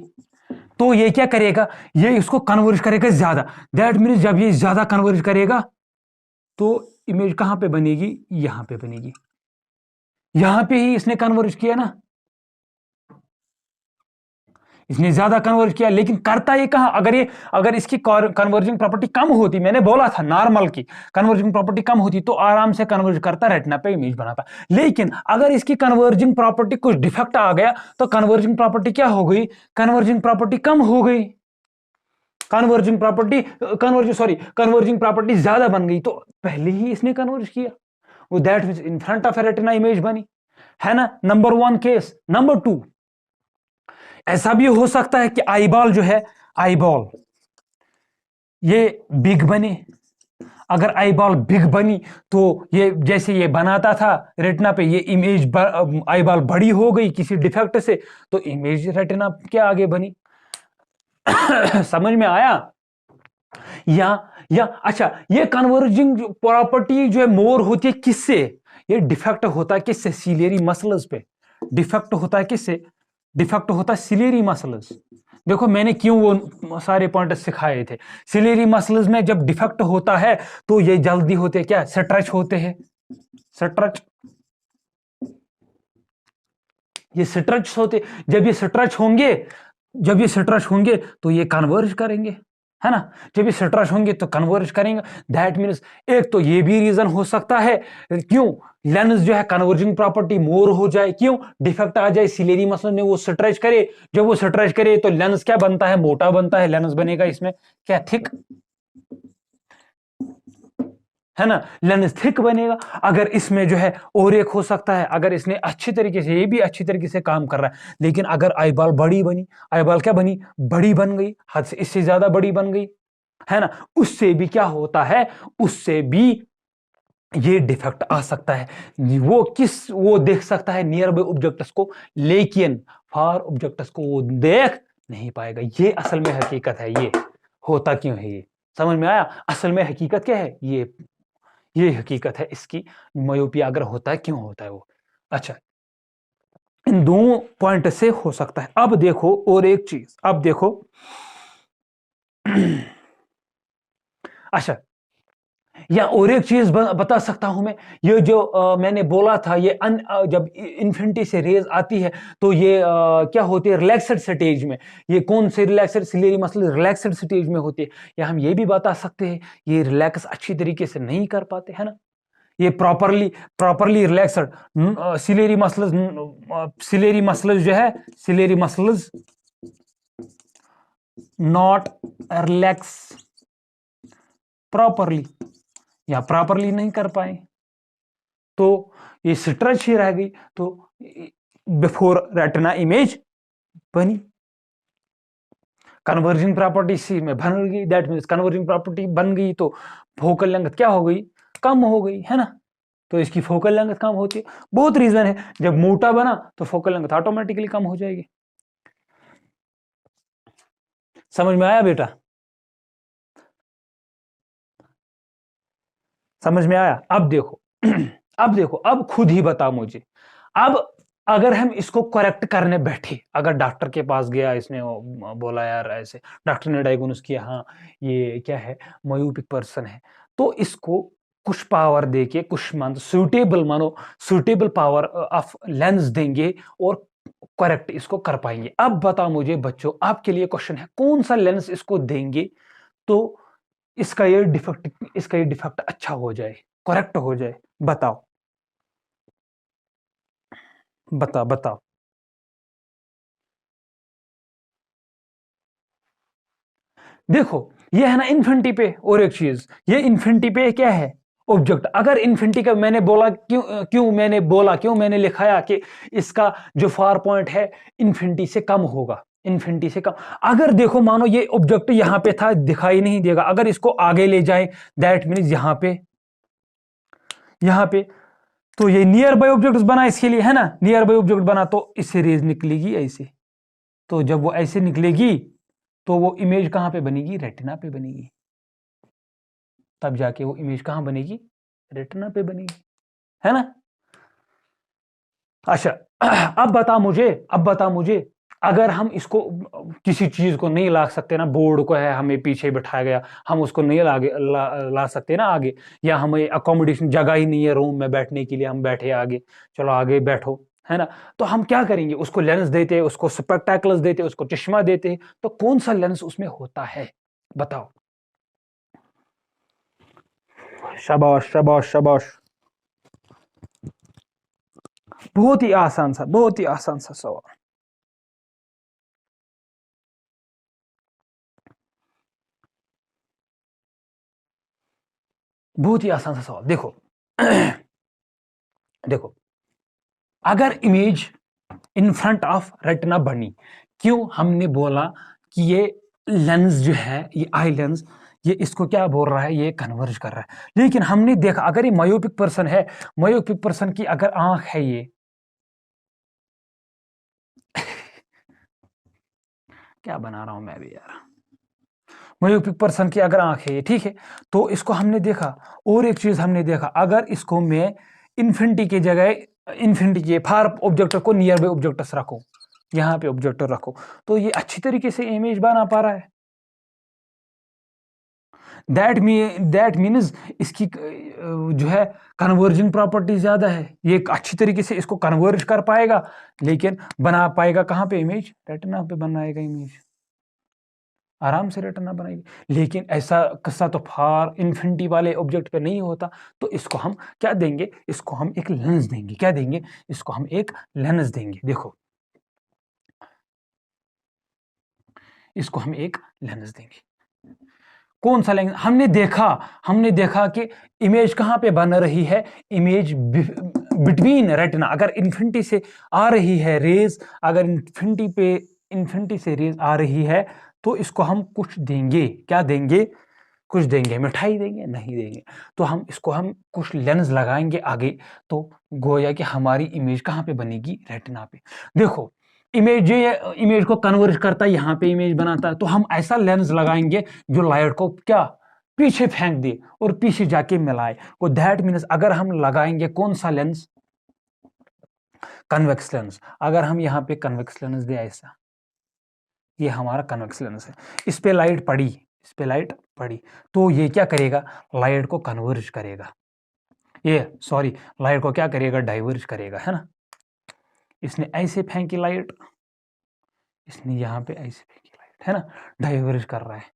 तो ये क्या करेगा, ये इसको कन्वर्ज करेगा ज्यादा। दैट मीन्स जब ये ज्यादा कन्वर्ज करेगा तो इमेज कहां पे बनेगी, यहां पे बनेगी। यहां पे ही इसने कन्वर्ज किया ना, इसने ज्यादा कन्वर्ज किया, लेकिन करता ये कहां, अगर इसकी कन्वर्जिंग प्रॉपर्टी कम होती, मैंने बोला था नॉर्मल की कन्वर्जिंग प्रॉपर्टी कम होती तो आराम से कन्वर्ज करता, रेटिना पे इमेज बनाता। लेकिन अगर इसकी कन्वर्जिंग प्रॉपर्टी कुछ डिफेक्ट आ गया तो कन्वर्जिंग प्रॉपर्टी क्या हो गई, कन्वर्जिंग प्रॉपर्टी कम हो गई, कन्वर्जिंग प्रॉपर्टी ज्यादा बन गई, तो पहले ही इसने कन्वर्ज किया, वो that means in front of retina image बनी, है ना। Number 1 case. नंबर 2, ऐसा भी हो सकता है कि आईबॉल जो है, आईबॉल ये बिग बने। अगर आईबॉल बिग बनी तो ये जैसे ये बनाता था रेटिना पे, ये इमेज आईबॉल बड़ी हो गई किसी डिफेक्ट से, तो इमेज रेटिना के आगे बनी। समझ में आया। या अच्छा, ये कन्वर्जिंग प्रॉपर्टी जो है मोर होती है किससे, ये डिफेक्ट होता है किससे, सिलियरी मसल्स पे डिफेक्ट होता है, किससे डिफेक्ट होता है, सिलियरी मसल्स। देखो मैंने क्यों वो सारे पॉइंट सिखाए थे। सिलियरी मसल्स में जब डिफेक्ट होता है तो ये जल्दी होते हैं, क्या स्ट्रेच होते हैं, स्ट्रेच, ये स्ट्रेच होते, जब ये स्ट्रेच होंगे, जब ये स्ट्रेच होंगे तो ये कन्वर्ज करेंगे, है ना। जब ये स्ट्रेच होंगे तो कन्वर्ज करेंगे। दैट मीन्स एक तो ये भी रीजन हो सकता है क्यों लेंस जो है कन्वर्जिंग प्रॉपर्टी मोर हो जाए, क्यों डिफेक्ट आ जाए सिलेरी मसल में, वो स्ट्रेच करे, जब वो स्ट्रेच करे तो लेंस क्या बनता है, मोटा बनता है, लेंस बनेगा इसमें क्या, थिक, है ना, लेंस थिक बनेगा। अगर इसमें जो है और एक हो सकता है, अगर इसने अच्छी तरीके से, ये भी अच्छी तरीके से काम कर रहा है, लेकिन अगर आईबॉल बड़ी बनी, आईबॉल क्या बनी, बड़ी बन गई, हद से इससे ज्यादा बड़ी बन गई, है ना, उससे भी क्या होता है, उससे भी ये डिफेक्ट आ सकता है। वो देख सकता है नियर बाय ऑब्जेक्ट्स को, लेकिन फार ऑब्जेक्ट्स को वो देख नहीं पाएगा। ये असल में हकीकत है, ये होता क्यों है, ये समझ में आया। असल में हकीकत क्या है, ये हकीकत है इसकी, मायोपिया अगर होता है क्यों होता है वो। अच्छा, इन दो पॉइंट से हो सकता है। अब देखो और एक चीज, अब देखो अच्छा, या और एक चीज बता सकता हूं मैं, ये जो मैंने बोला था, ये जब इन्फिनिटी से रेज आती है तो ये क्या होती है, रिलैक्सेड स्टेज में। ये कौन से रिलैक्सेड, सिलेरी मसल रिलैक्सेड स्टेज में होती है, या हम ये भी बता सकते हैं ये रिलैक्स अच्छी तरीके से नहीं कर पाते, है ना। ये प्रॉपरली रिलैक्सड सिलेरी मसल्स जो है, ciliary muscles not relax properly, या प्रॉपरली नहीं कर पाए तो ये स्ट्रेच ही रह गई, तो बिफोर रेटिना इमेज बनी, कन्वर्जिंग प्रॉपर्टी सी में बन गई। दैट मीन्स कन्वर्जिंग प्रॉपर्टी बन गई तो फोकल लेंथ क्या हो गई, कम हो गई, है ना। तो इसकी फोकल लेंथ कम होती है, बहुत रीजन है। जब मोटा बना तो फोकल लेंथ ऑटोमेटिकली कम हो जाएगी। समझ में आया बेटा, समझ में आया। अब देखो अब देखो, अब खुद ही बता मुझे, अब अगर हम इसको करेक्ट करने बैठे, अगर डॉक्टर के पास गया, इसने बोला यार ऐसे, डॉक्टर ने डायग्नोस किया हाँ ये क्या है, मायोपिक पर्सन है, तो इसको कुछ पावर देके, कुछ मान सुटेबल, मानो सुटेबल पावर ऑफ लेंस देंगे और करेक्ट इसको कर पाएंगे। अब बता मुझे बच्चों, आपके लिए क्वेश्चन है, कौन सा लेंस इसको देंगे तो इसका ये डिफेक्ट अच्छा हो जाए, करेक्ट हो जाए, बताओ बताओ बताओ। देखो ये है ना इन्फिनिटी पे, और एक चीज, ये इन्फिनिटी पे क्या है, ऑब्जेक्ट। अगर इन्फिनिटी का मैंने बोला क्यों मैंने लिखाया कि इसका जो फार पॉइंट है इन्फिनिटी से कम होगा, इन्फिनिटी से कम। अगर देखो मानो ये ऑब्जेक्ट यहां पे था, दिखाई नहीं देगा, अगर इसको आगे ले जाए, दैट मीन्स यहां पे तो ये नियर बाय ऑब्जेक्ट बना, इसके लिए है ना, नियर बाय ऑब्जेक्ट बना, तो इससे रेज निकलेगी ऐसे। तो जब वो ऐसे निकलेगी तो वो इमेज कहां पे बनेगी, रेटिना पे बनेगी। तब जाके वो इमेज कहां बनेगी, रेटिना पे बनेगी, है ना। अच्छा अब बता मुझे अगर हम इसको किसी चीज को नहीं ला सकते ना, बोर्ड को है हमें पीछे बिठाया गया, हम उसको नहीं ला सकते ना आगे, या हमें अकोमोडेशन जगह ही नहीं है रूम में बैठने के लिए, हम बैठे आगे, चलो आगे बैठो, है ना। तो हम क्या करेंगे, उसको लेंस देते, उसको स्पेक्टेकल्स देते, उसको चश्मा देते, तो कौन सा लेंस उसमें होता है, बताओ। शाबाश शाबाश शाबाश। बहुत ही आसान सा सवाल। बहुत ही आसान सा सवाल। देखो देखो, अगर image in front of retina बनी, क्यों हमने बोला कि ये लेंस जो है, ये आई लेंस, ये इसको क्या बोल रहा है, ये कन्वर्ज कर रहा है। लेकिन हमने देखा अगर ये मायोपिक पर्सन है, मायोपिक पर्सन की अगर आंख है ये क्या बना रहा हूं मैं भी यार, मायोपिक पर्सन की अगर आंख है ये, ठीक है, तो इसको हमने देखा। और एक चीज हमने देखा, अगर इसको मैं इन्फिनिटी की जगह, इन्फिनिटी के फार ऑब्जेक्ट को नियर बाय ऑब्जेक्ट्स रखो, यहाँ पे ऑब्जेक्ट रखो, तो ये अच्छी तरीके से इमेज बना पा रहा है। दैट मीन्स इसकी जो है कन्वर्जन प्रॉपर्टी ज्यादा है, ये अच्छी तरीके से इसको कन्वर्ज कर पाएगा, लेकिन बना पाएगा कहाँ पे इमेज, रेटिना पे बनाएगा इमेज, आराम से रेटिना बनाएगी। लेकिन ऐसा किस्सा तो फार इन्फिनिटी वाले ऑब्जेक्ट पे नहीं होता। तो इसको हम क्या देंगे, इसको हम एक लेंस देंगे, क्या देंगे, इसको हम एक लेंस देंगे। देखो इसको हम एक लेंस देंगे, कौन सा लेंस, हमने देखा कि इमेज कहां पे बन रही है, इमेज बिटवीन रेटिना, अगर इन्फिनिटी से आ रही है रेज, अगर इन्फिनिटी से रेज आ रही है, तो इसको हम कुछ देंगे, क्या देंगे, कुछ देंगे, मिठाई देंगे, नहीं देंगे, तो हम कुछ लेंस लगाएंगे आगे, तो गोया कि हमारी इमेज कहां पे बनेगी, रेटिना पे। देखो इमेज को कन्वर्ज करता है, यहाँ पे इमेज बनाता है, तो हम ऐसा लेंस लगाएंगे जो लाइट को क्या पीछे फेंक दे और पीछे जाके मिलाए। तो दैट मीन्स अगर हम लगाएंगे कौन सा लेंस, कन्वेक्स लेंस, अगर हम यहाँ पे कन्वेक्स लेंस दे ऐसा, ये हमारा कन्वेक्स लेंस है, इस पे लाइट पड़ी, इस पे लाइट पड़ी, तो ये क्या करेगा, लाइट को कन्वर्ज करेगा, ये सॉरी लाइट को क्या करेगा, डाइवर्ज करेगा, है ना। इसने ऐसे फेंकी लाइट, इसने यहाँ पे ऐसे फेंकी लाइट, है ना, डाइवर्ज कर रहा है।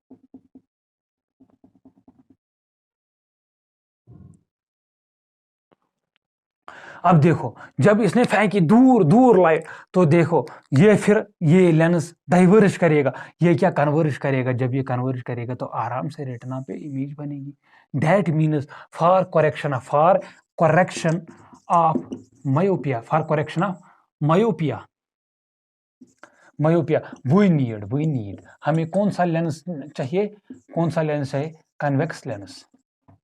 अब देखो जब इसने फेंकी दूर दूर लाइट, तो देखो ये फिर ये लेंस डाइवर्ज करेगा, ये क्या कन्वर्ज करेगा, जब ये कन्वर्ज करेगा तो आराम से रेटिना पे इमेज बनेगी। That means for correction of myopia, for correction of myopia, myopia we need हमें कौन सा लेंस चाहिए, कौन सा लेंस है, convex lens,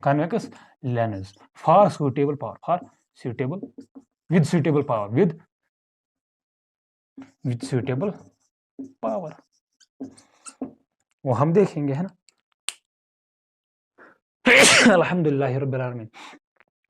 convex lens for suitable power, for suitable with suitable power, with suitable power, वो हम देखेंगे, है ना। अल्हम्दुलिल्लाह रब्बिल आलमीन,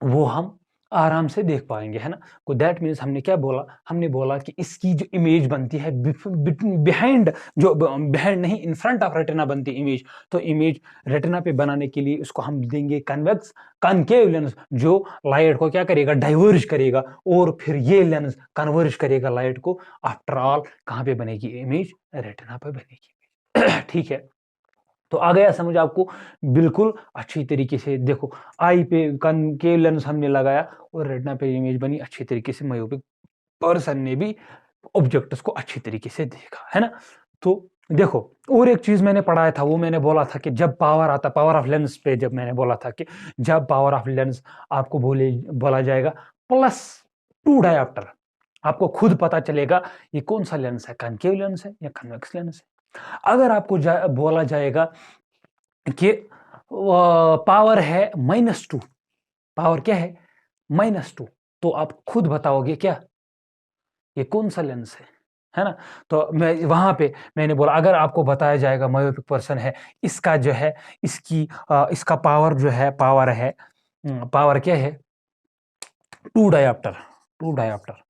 वो हम आराम से देख पाएंगे, है ना। तो दैट मीन्स हमने क्या बोला, हमने बोला कि इसकी जो इमेज बनती है बिहाइंड, जो बिहाइंड नहीं, इन फ्रंट ऑफ रेटिना बनती है इमेज। तो इमेज रेटिना पे बनाने के लिए उसको हम देंगे कन्वेक्स कनकेव लेंस, जो लाइट को क्या करेगा, डाइवर्ज करेगा, और फिर ये लेंस कन्वर्ज करेगा लाइट को। आफ्टर ऑल कहाँ पे बनेगी इमेज, रेटिना पे बनेगी। ठीक है, तो आ गया समझ आपको, बिल्कुल अच्छी तरीके से देखो, आई पे कनकेव लेंस हमने लगाया और रेटिना पे इमेज बनी अच्छी तरीके से, मायोपिक पर्सन ने भी ऑब्जेक्ट्स को अच्छी तरीके से देखा, है ना। तो देखो, और एक चीज मैंने पढ़ाया था, वो मैंने बोला था कि जब पावर आता, पावर ऑफ लेंस पे जब मैंने बोला था कि जब पावर ऑफ लेंस आपको बोला जाएगा +2 डायोप्टर, आपको खुद पता चलेगा ये कौन सा लेंस है, कनकेव लेंस है या कन्वेक्स लेंस है। अगर आपको बोला जाएगा कि पावर है -2, पावर क्या है, -2, तो आप खुद बताओगे क्या ये कौन सा लेंस है ना। तो मैं वहां पे मैंने बोला, अगर आपको बताया जाएगा मायोपिक पर्सन है, इसका जो है, इसका पावर जो है, पावर क्या है, 2 डायोप्टर, 2 डायोप्टर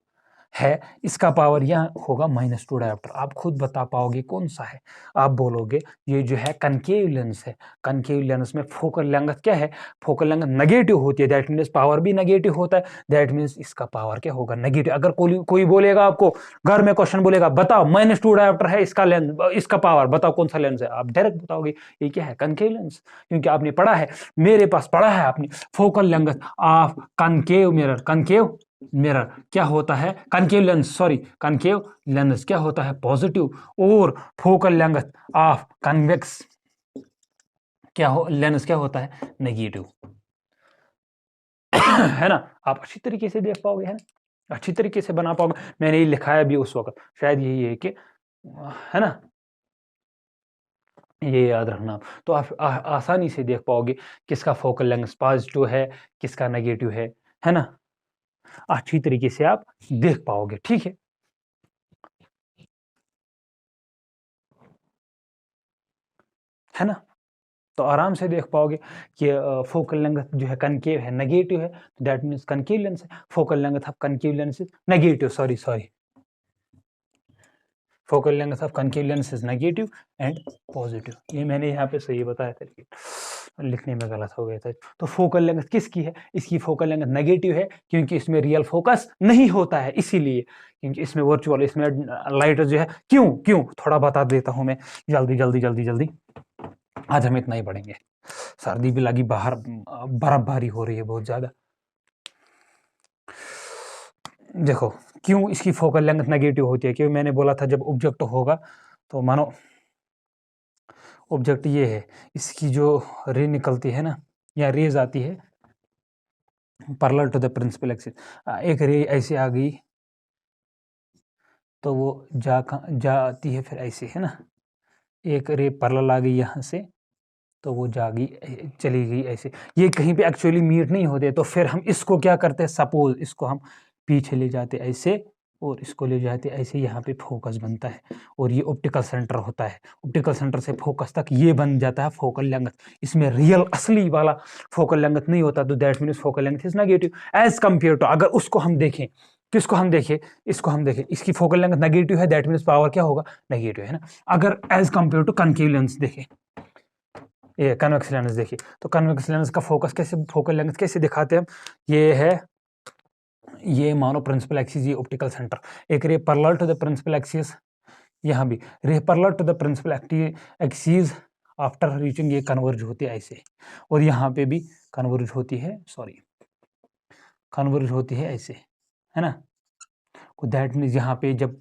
है, इसका पावर यहाँ होगा -2 डायोप्टर। आप खुद बता पाओगे कौन सा है, आप बोलोगे ये जो है कनकेव लेंस है। कनकेव लेंस में फोकल लेंथ क्या है, फोकल लेंथ नेगेटिव होती है, दैट मीन्स पावर भी नेगेटिव होता है, दैट मीन्स इसका पावर क्या होगा, नेगेटिव। अगर कोई बोलेगा आपको घर में, क्वेश्चन बोलेगा बताओ -2 डायोप्टर है इसका लेंस, इसका पावर बताओ कौन सा लेंस है, आप डायरेक्ट बताओगे ये क्या है, कनकेव लेंस, क्योंकि आपने पढ़ा है, मेरे पास पढ़ा है आपने, focal length of concave mirror, concave mirror क्या होता है, concave lens, sorry concave lens क्या होता है, पॉजिटिव, और focal length of convex lens क्या होता है, नेगेटिव। है ना, आप अच्छी तरीके से देख पाओगे, है ना, अच्छी तरीके से बना पाओगे। मैंने ये लिखाया भी उस वक्त, शायद यही है कि, है ना, ये याद रखना। तो आप आसानी से देख पाओगे किसका फोकल लेंथ पॉजिटिव है, किसका नेगेटिव है ना, अच्छी तरीके से आप देख पाओगे, ठीक है ना। तो आराम से देख पाओगे कि फोकल लेंथ जो है कनकेव है, नेगेटिव है, तो दैट मीन्स कनकेव लेंस है। Focal length of concave lens is negative, sorry focal length of concave lens is negative and positive. ये मैंने यहाँ पे सही बताया था, लेकिन लिखने में गलत हो गया था। तो फोकल लेंथ किसकी है, इसकी फोकल लेंथ नेगेटिव है, क्योंकि इसमें रियल फोकस नहीं होता है, इसीलिए, क्योंकि इसमें वर्चुअल, इसमें लाइट जो है, क्यों थोड़ा बता देता हूँ मैं, जल्दी। आज हम इतना ही पढ़ेंगे, सर्दी भी लगी, बाहर बर्फबारी हो रही है बहुत ज्यादा। देखो, क्यों इसकी फोकल लेंथ नेगेटिव होती है, क्योंकि मैंने बोला था जब ऑब्जेक्ट होगा, तो मानो ऑब्जेक्ट ये है, इसकी जो रे निकलती है ना, या रेज आती है parallel to the principal axis, एक रे ऐसे आ गई, तो वो जाती है फिर ऐसे, है ना, एक रे पैरेलल आ गई यहाँ से, तो वो जागी चली गई ऐसे, ये कहीं पे एक्चुअली मीट नहीं होते, तो फिर हम इसको क्या करते हैं, सपोज इसको हम पीछे ले जाते ऐसे, और इसको ले जाते ऐसे, यहाँ पे फोकस बनता है, और ये ऑप्टिकल सेंटर होता है, ऑप्टिकल सेंटर से फोकस तक ये बन जाता है फोकल लेंथ। इसमें रियल असली वाला फोकल लेंथ नहीं होता, तो that means focal length is negative as compare to, अगर उसको हम देखें, किसको हम देखें, इसको हम देखें, इसकी फोकल लेंथ नेगेटिव है, दैट मीन्स पावर क्या होगा, नेगेटिव, है ना। अगर as compare to concave lens देखें, ये कन्वेक्स लेंस देखिए, तो कन्वेक्स लेंस का फोकस कैसे, फोकल लेंथ कैसे दिखाते हैं हम, ये है, ये मानो प्रिंसिपल एक्सिस, ये ऑप्टिकल सेंटर, एक ray parallel to the principal axis, यहाँ भी ray parallel to the principal axis, after reaching ये कन्वर्ज होती है ऐसे, और यहाँ पे भी कन्वर्ज होती है, कन्वर्ज होती है ऐसे, है ना। दैट मीन्स यहाँ पे जब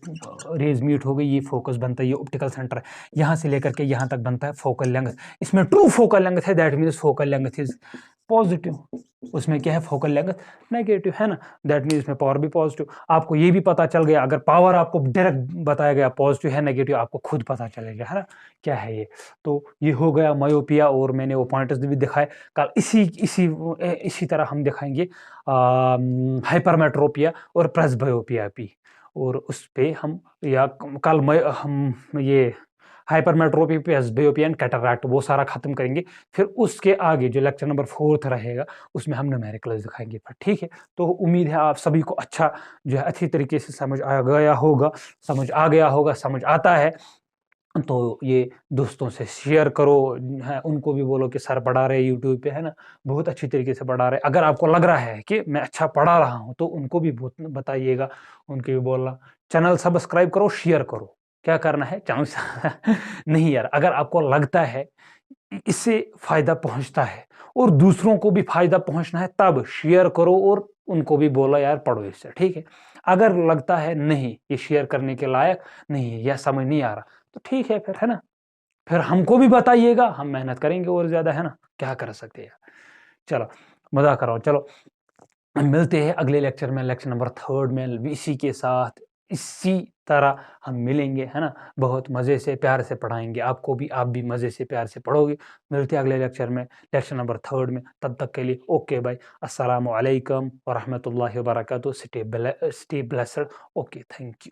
रेज मीट हो गई, ये फोकस बनता है, ये ऑप्टिकल सेंटर है, यहाँ से लेकर के यहाँ तक बनता है फोकल लेंथ। इसमें ट्रू फोकल लेंथ है, that means focal length is positive, उसमें क्या है, फोकल लेंथ नेगेटिव, है ना, दैट मीन्स इसमें पावर भी पॉजिटिव। आपको ये भी पता चल गया, अगर पावर आपको डायरेक्ट बताया गया पॉजिटिव है नेगेटिव, आपको खुद पता चलेगा, है ना, क्या है ये। तो ये हो गया मायोपिया, और मैंने वो पॉइंट्स भी दिखाए, कल इसी तरह हम दिखाएंगे हाइपरमेट्रोपिया और प्रेसबायोपिया भी, और उस पे हम, या कल हम ये हाइपरमेट्रोपी, प्रेसबियोपी एंड कैटरैक्ट, वो सारा खत्म करेंगे। फिर उसके आगे जो लेक्चर नंबर 4 रहेगा उसमें हम न्यूमेरिकल्स दिखाएंगे। ठीक है, तो उम्मीद है आप सभी को अच्छा जो है अच्छी तरीके से समझ आ गया होगा, समझ आता है। तो ये दोस्तों से शेयर करो, है उनको भी बोलो कि सर पढ़ा रहे यूट्यूब पे, है ना, बहुत अच्छी तरीके से पढ़ा रहे। अगर आपको लग रहा है कि मैं अच्छा पढ़ा रहा हूँ तो उनको भी बताइएगा, उनके भी बोलना। चैनल सब्सक्राइब करो, शेयर करो, क्या करना है चैनल नहीं यार, अगर आपको लगता है इससे फायदा पहुंचता है और दूसरों को भी फायदा पहुंचना है तब शेयर करो और उनको भी बोला यार पढ़ो इससे। ठीक है, अगर लगता है नहीं ये शेयर करने के लायक नहीं है या समझ नहीं आ रहा तो ठीक है फिर, है ना, फिर हमको भी बताइएगा, हम मेहनत करेंगे और ज्यादा, है ना, क्या कर सकते हैं। चलो, मजाक कर रहा हूँ। चलो मिलते हैं अगले लेक्चर में, लेक्चर नंबर 3 में इसी के साथ इसी तरह हम मिलेंगे, है ना, बहुत मज़े से प्यार से पढ़ाएंगे आपको भी, आप भी मज़े से प्यार से पढ़ोगे। मिलते हैं अगले लेक्चर में, लेक्चर नंबर 3 में। तब तक के लिए ओके भाई, अस्सलामु अलैकुम व रहमतुल्लाहि व बरकातहू। Stay blessed. Okay, thank you.